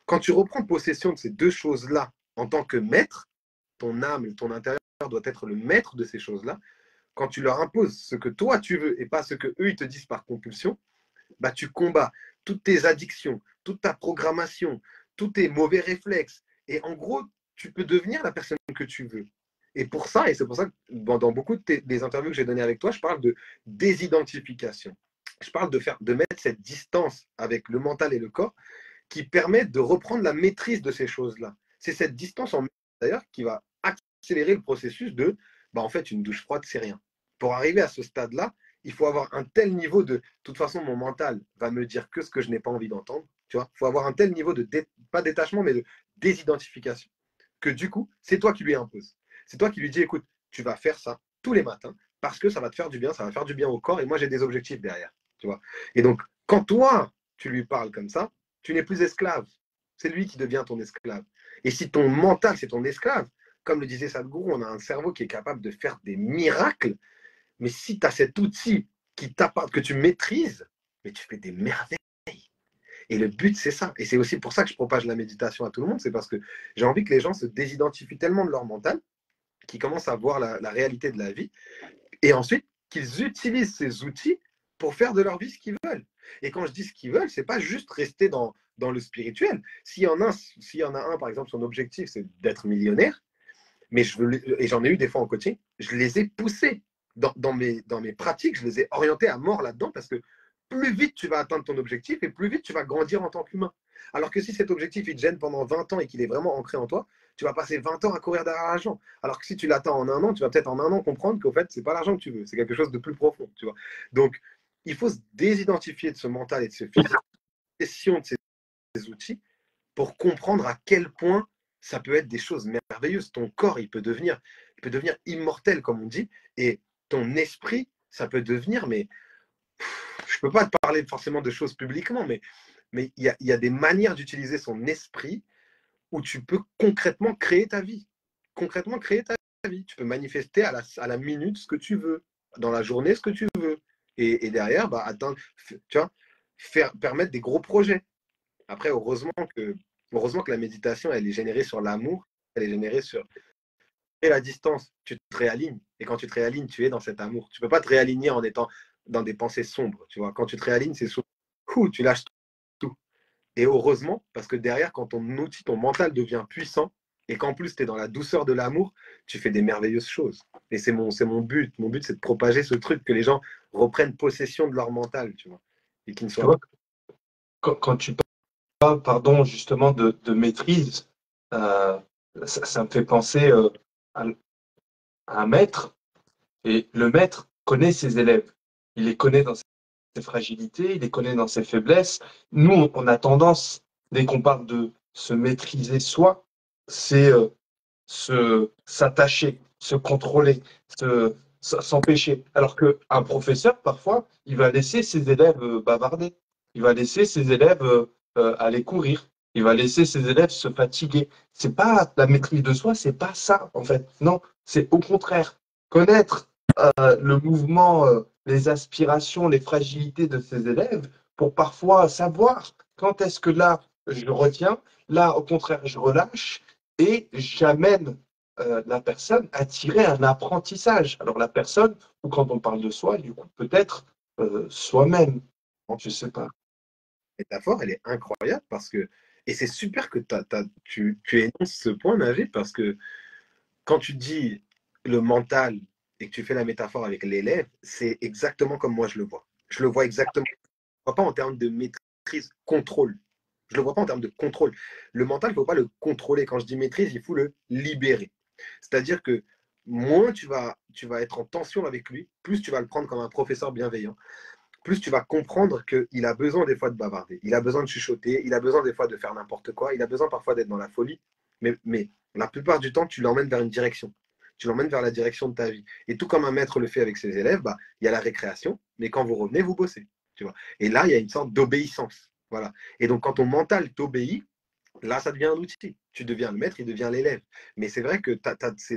[SPEAKER 2] Quand tu reprends possession de ces deux choses-là en tant que maître, ton âme, ton intérieur doit être le maître de ces choses-là. Quand tu leur imposes ce que toi tu veux et pas ce que eux ils te disent par compulsion, bah tu combats toutes tes addictions, toute ta programmation, tous tes mauvais réflexes. Et en gros, tu peux devenir la personne que tu veux. Et pour ça, et c'est pour ça que dans beaucoup des interviews que j'ai données avec toi, je parle de désidentification. Je parle de mettre cette distance avec le mental et le corps qui permet de reprendre la maîtrise de ces choses-là. C'est cette distance en d'ailleurs qui va accélérer le processus de, bah en fait, une douche froide, c'est rien. Pour arriver à ce stade-là, il faut avoir un tel niveau de toute façon, mon mental va me dire que ce que je n'ai pas envie d'entendre. Tu vois, il faut avoir un tel niveau de, pas détachement, mais de désidentification, que du coup, c'est toi qui lui imposes. C'est toi qui lui dis, écoute, tu vas faire ça tous les matins parce que ça va te faire du bien, ça va faire du bien au corps et moi, j'ai des objectifs derrière. Tu vois. Et donc, quand toi, tu lui parles comme ça, tu n'es plus esclave. C'est lui qui devient ton esclave. Et si ton mental, c'est ton esclave, comme le disait Sadhguru, on a un cerveau qui est capable de faire des miracles, mais si tu as cet outil qui t'appartient, que tu maîtrises, mais tu fais des merveilles. Et le but, c'est ça. Et c'est aussi pour ça que je propage la méditation à tout le monde, c'est parce que j'ai envie que les gens se désidentifient tellement de leur mental, qu'ils commencent à voir la réalité de la vie, et ensuite qu'ils utilisent ces outils pour faire de leur vie ce qu'ils veulent. Et quand je dis ce qu'ils veulent, c'est pas juste rester dans le spirituel. S'il y en a un, par exemple, son objectif, c'est d'être millionnaire, mais et j'en ai eu des fois en coaching, je les ai poussés dans mes pratiques, je les ai orientés à mort là-dedans parce que plus vite tu vas atteindre ton objectif et plus vite tu vas grandir en tant qu'humain. Alors que si cet objectif il te gêne pendant 20 ans et qu'il est vraiment ancré en toi, tu vas passer 20 ans à courir derrière l'argent. Alors que si tu l'attends en un an, tu vas peut-être en un an comprendre qu'au fait, c'est pas l'argent que tu veux, c'est quelque chose de plus profond, tu vois. Donc, il faut se désidentifier de ce mental et de ce physique, gestion de ces outils pour comprendre à quel point ça peut être des choses merveilleuses. Ton corps, il peut devenir immortel, comme on dit, et ton esprit, ça peut devenir, mais je ne peux pas te parler forcément de choses publiquement, mais il y a des manières d'utiliser son esprit où tu peux concrètement créer ta vie. Concrètement créer ta vie. Tu peux manifester à la minute ce que tu veux, dans la journée ce que tu veux. Et derrière, bah, atteindre, tu vois, permettre des gros projets. Après, heureusement que la méditation, elle est générée sur l'amour, elle est générée sur la distance. Tu te réalignes. Et quand tu te réalignes, tu es dans cet amour. Tu ne peux pas te réaligner en étant dans des pensées sombres. Tu vois. Quand tu te réalignes, c'est sombre. Tu lâches tout. Et heureusement, parce que derrière, quand ton outil, ton mental devient puissant, et qu'en plus, tu es dans la douceur de l'amour, tu fais des merveilleuses choses. Et c'est mon but. Mon but, c'est de propager ce truc, que les gens reprennent possession de leur mental, tu vois. Et qu'ils ne
[SPEAKER 3] Tu
[SPEAKER 2] soient
[SPEAKER 3] vois, quand tu parles, pardon, justement de maîtrise, euh, ça me fait penser à, à un maître, et le maître connaît ses élèves. Il les connaît dans ses fragilités, il les connaît dans ses faiblesses. Nous, on a tendance, dès qu'on parle de se maîtriser soi, c'est s'attacher, se contrôler, s'empêcher. Alors qu'un professeur, parfois, il va laisser ses élèves bavarder. Il va laisser ses élèves aller courir. Il va laisser ses élèves se fatiguer. C'est pas la maîtrise de soi, c'est pas ça, en fait. Non, c'est au contraire connaître le mouvement, les aspirations, les fragilités de ses élèves pour parfois savoir quand est-ce que là, je retiens, là, au contraire, je relâche et j'amène la personne à tirer un apprentissage. Alors la personne, ou quand on parle de soi, du coup, peut-être soi-même, je ne sais pas.
[SPEAKER 2] métaphore, elle est incroyable parce que, et c'est super que tu énonces ce point, Navid, parce que quand tu dis le mental et que tu fais la métaphore avec l'élève, c'est exactement comme moi je le vois. Je le vois exactement. Je ne vois pas en termes de maîtrise, contrôle. Je ne le vois pas en termes de contrôle. Le mental, il ne faut pas le contrôler. Quand je dis maîtrise, il faut le libérer. C'est-à-dire que moins tu vas être en tension avec lui, plus tu vas le prendre comme un professeur bienveillant, plus tu vas comprendre qu'il a besoin des fois de bavarder, il a besoin de chuchoter, il a besoin des fois de faire n'importe quoi, il a besoin parfois d'être dans la folie, mais la plupart du temps, tu l'emmènes vers une direction. Tu l'emmènes vers la direction de ta vie. Et tout comme un maître le fait avec ses élèves, bah, il y a la récréation, mais quand vous revenez, vous bossez. Tu vois. Et là, il y a une sorte d'obéissance. Voilà. Et donc, quand ton mental t'obéit, là, ça devient un outil. Tu deviens le maître, il devient l'élève. Mais c'est vrai que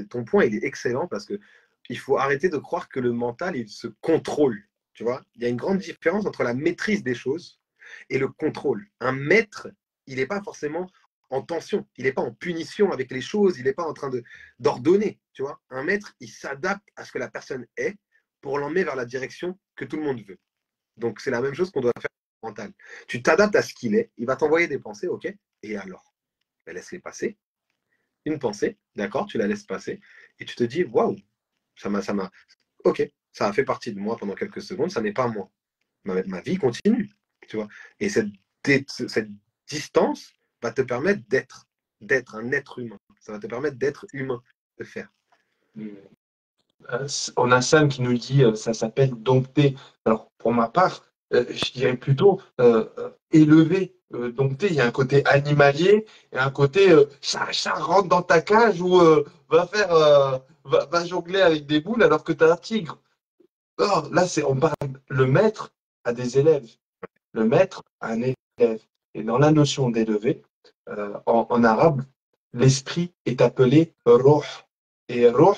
[SPEAKER 2] ton point, il est excellent parce que il faut arrêter de croire que le mental, il se contrôle. Tu vois, il y a une grande différence entre la maîtrise des choses et le contrôle. Un maître, il n'est pas forcément en tension, il n'est pas en punition avec les choses, il n'est pas en train d'ordonner. Tu vois, un maître, il s'adapte à ce que la personne est pour l'emmener vers la direction que tout le monde veut. Donc, c'est la même chose qu'on doit faire avec le mental. Tu t'adaptes à ce qu'il est, il va t'envoyer des pensées, ok? Et alors? Ben, laisse-les passer. Une pensée, d'accord? Tu la laisses passer et tu te dis, waouh, ok, ça a fait partie de moi pendant quelques secondes, ça n'est pas moi. Ma vie continue, tu vois. Et cette distance va te permettre d'être un être humain. Ça va te permettre d'être humain, de faire.
[SPEAKER 3] On a Sam qui nous dit ça s'appelle dompter. Alors, pour ma part, je dirais plutôt élever. Dompter, il y a un côté animalier et un côté ça rentre dans ta cage ou va jongler avec des boules alors que tu as un tigre. Or, là, on parle le maître à des élèves, le maître à un élève. Et dans la notion d'élever, en arabe, l'esprit est appelé roh. Et roh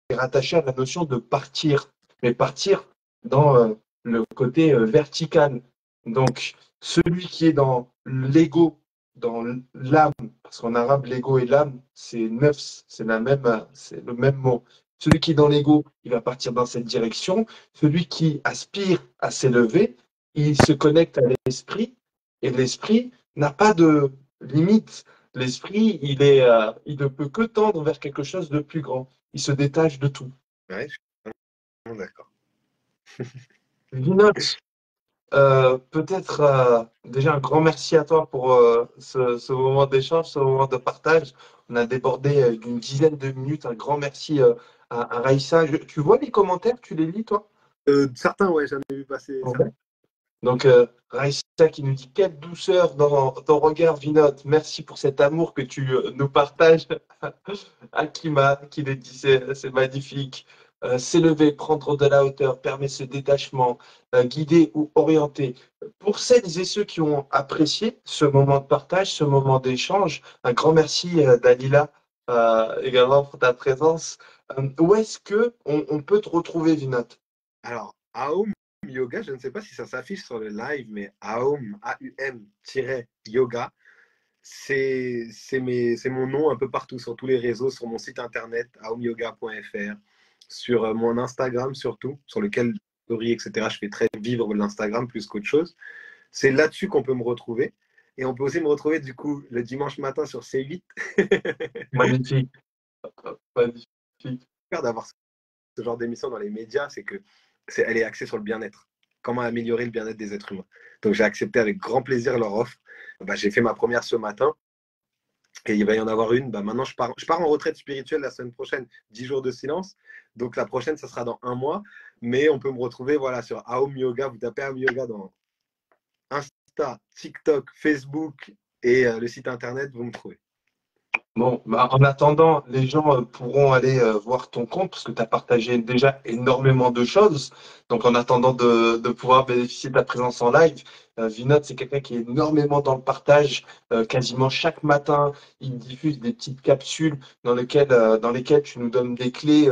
[SPEAKER 3] est rattaché à la notion de partir, mais partir dans le côté vertical. Donc, celui qui est dans l'ego, dans l'âme, parce qu'en arabe, l'ego et l'âme, c'est nefs, c'est le même mot. Celui qui est dans l'ego, il va partir dans cette direction. Celui qui aspire à s'élever, il se connecte à l'esprit, et l'esprit n'a pas de limite. L'esprit, il ne peut que tendre vers quelque chose de plus grand. Il se détache de tout.
[SPEAKER 2] Ouais, je suis vraiment d'accord.
[SPEAKER 3] Vinox, peut-être déjà un grand merci à toi pour ce moment d'échange, ce moment de partage. On a débordé d'une dizaine de minutes. Un grand merci à Raïssa. Tu vois les commentaires, tu les lis, toi?
[SPEAKER 2] Certains, ouais, j'en ai vu passer.
[SPEAKER 3] Ouais. Donc, Raïssa qui nous dit quelle douceur dans ton regard, Vinote. Merci pour cet amour que tu nous partages. Akima qui les dit c'est magnifique. S'élever, prendre de la hauteur, permet ce détachement, guider ou orienter. Pour celles et ceux qui ont apprécié ce moment de partage, ce moment d'échange, un grand merci Dalila également pour ta présence. Où est-ce que on peut te retrouver, Vinote?
[SPEAKER 2] Alors, Aum Yoga, je ne sais pas si ça s'affiche sur le live, mais Aum, A-U-M-yoga, c'est mon nom un peu partout, sur tous les réseaux, sur mon site internet, aumyoga.fr, sur mon Instagram surtout, sur lequel, story, etc., je fais très vivre l'Instagram plus qu'autre chose. C'est là-dessus qu'on peut me retrouver. Et on peut aussi me retrouver, du coup, le dimanche matin sur C8.
[SPEAKER 3] Magnifique. Magnifique.
[SPEAKER 2] D'avoir ce genre d'émission dans les médias, c'est que elle est axée sur le bien-être. Comment améliorer le bien-être des êtres humains. Donc j'ai accepté avec grand plaisir leur offre. Bah, j'ai fait ma première ce matin et il va y en avoir une. Bah, maintenant, je pars en retraite spirituelle la semaine prochaine, 10 jours de silence. Donc la prochaine, ça sera dans un mois. Mais on peut me retrouver voilà, sur Aum Yoga. Vous tapez Aum Yoga dans Insta, TikTok, Facebook et le site internet, vous me trouvez.
[SPEAKER 3] Bon, bah, en attendant, les gens pourront aller voir ton compte parce que tu as partagé déjà énormément de choses. Donc, en attendant de pouvoir bénéficier de ta présence en live, Vinod, c'est quelqu'un qui est énormément dans le partage. Quasiment chaque matin, il diffuse des petites capsules dans lesquelles tu nous donnes des clés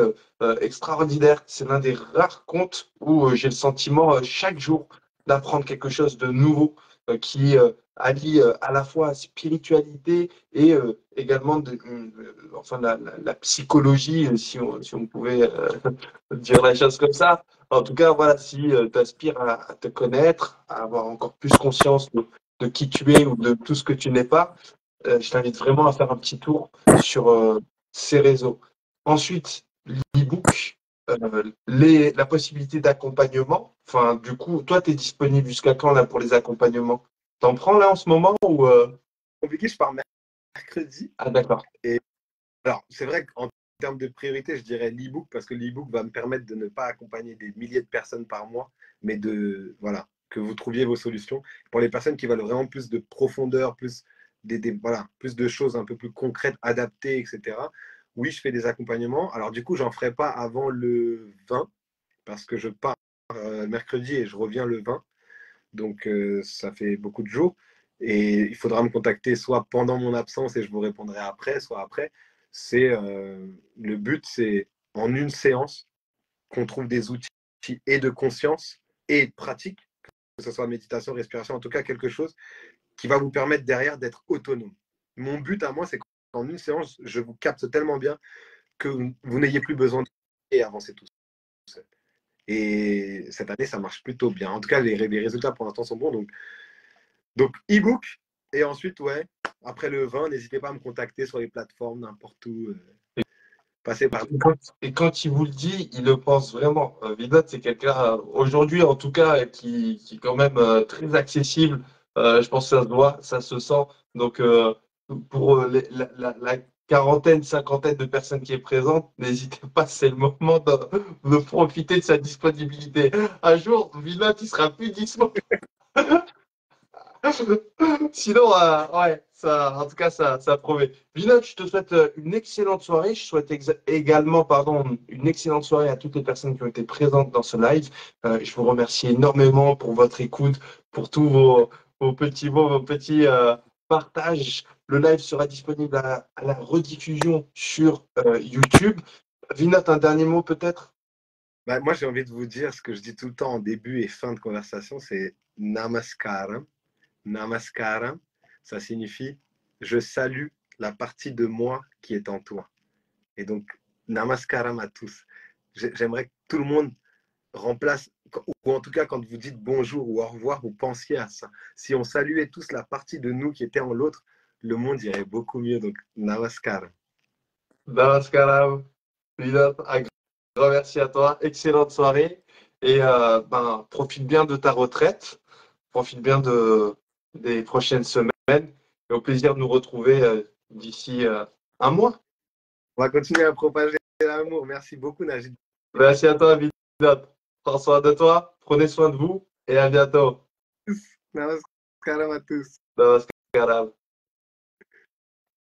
[SPEAKER 3] extraordinaires. C'est l'un des rares comptes où j'ai le sentiment chaque jour d'apprendre quelque chose de nouveau qui allie à la fois spiritualité et également enfin la psychologie, si on pouvait dire la chose comme ça. En tout cas, voilà, si tu aspires à te connaître, à avoir encore plus conscience de qui tu es ou de tout ce que tu n'es pas, je t'invite vraiment à faire un petit tour sur ces réseaux. Ensuite, l'e-book, la possibilité d'accompagnement. Enfin, du coup, toi, tu es disponible jusqu'à quand là pour les accompagnements? T'en prends là en ce moment ou
[SPEAKER 2] Compliqué, je pars mercredi.
[SPEAKER 3] Ah, d'accord.
[SPEAKER 2] Et alors, c'est vrai qu'en termes de priorité, je dirais l'e-book parce que l'e-book va me permettre de ne pas accompagner des milliers de personnes par mois, mais voilà, que vous trouviez vos solutions. Pour les personnes qui veulent vraiment plus de profondeur, plus, voilà, plus de choses un peu plus concrètes, adaptées, etc. Oui, je fais des accompagnements. Alors, du coup, j'en ferai pas avant le 20 parce que je pars mercredi et je reviens le 20. Donc, ça fait beaucoup de jours. Et il faudra me contacter soit pendant mon absence et je vous répondrai après, soit après. Le but, c'est en une séance qu'on trouve des outils et de conscience et de pratique, que ce soit méditation, respiration, en tout cas quelque chose qui va vous permettre derrière d'être autonome. Mon but à moi, c'est qu'en une séance, je vous capte tellement bien que vous n'ayez plus besoin et avancer tout seul. Et cette année, ça marche plutôt bien. En tout cas, les résultats pour l'instant sont bons. Donc e-book. Et ensuite, ouais, après le 20, n'hésitez pas à me contacter sur les plateformes, n'importe où. Passez par.
[SPEAKER 3] Et quand il vous le dit, il le pense vraiment. Vidot, c'est quelqu'un, aujourd'hui en tout cas, qui est quand même très accessible. Je pense que ça se voit, ça se sent. Donc, pour quarantaine, cinquantaine de personnes qui est présente, n'hésitez pas, c'est le moment de profiter de sa disponibilité. Un jour, Vinot, il sera plus disponible. Sinon, ouais, ça, en tout cas, ça promet. Vinod, je te souhaite une excellente soirée. Je souhaite également, pardon, une excellente soirée à toutes les personnes qui ont été présentes dans ce live. Je vous remercie énormément pour votre écoute, pour tous vos petits mots, vos petits partages. Le live sera disponible à la rediffusion sur YouTube. Vinod, un dernier mot peut-être?
[SPEAKER 2] Bah, moi, j'ai envie de vous dire ce que je dis tout le temps en début et fin de conversation, c'est Namaskaram. Namaskaram, ça signifie je salue la partie de moi qui est en toi. Et donc, Namaskaram à tous. J'aimerais que tout le monde remplace, ou en tout cas quand vous dites bonjour ou au revoir, vous pensiez à ça. Si on saluait tous la partie de nous qui était en l'autre, le monde irait beaucoup mieux. Donc, Namaskaram.
[SPEAKER 3] Namaskaram. Vinod, un grand merci à toi. Excellente soirée. Et profite bien de ta retraite. Profite bien des prochaines semaines. Et au plaisir de nous retrouver d'ici un mois.
[SPEAKER 2] On va continuer à propager l'amour. Merci beaucoup, Najid.
[SPEAKER 3] Merci à toi, Vinod. Prends soin de toi. Prenez soin de vous. Et à bientôt.
[SPEAKER 2] Namaskaram à tous.
[SPEAKER 3] Namaskaram.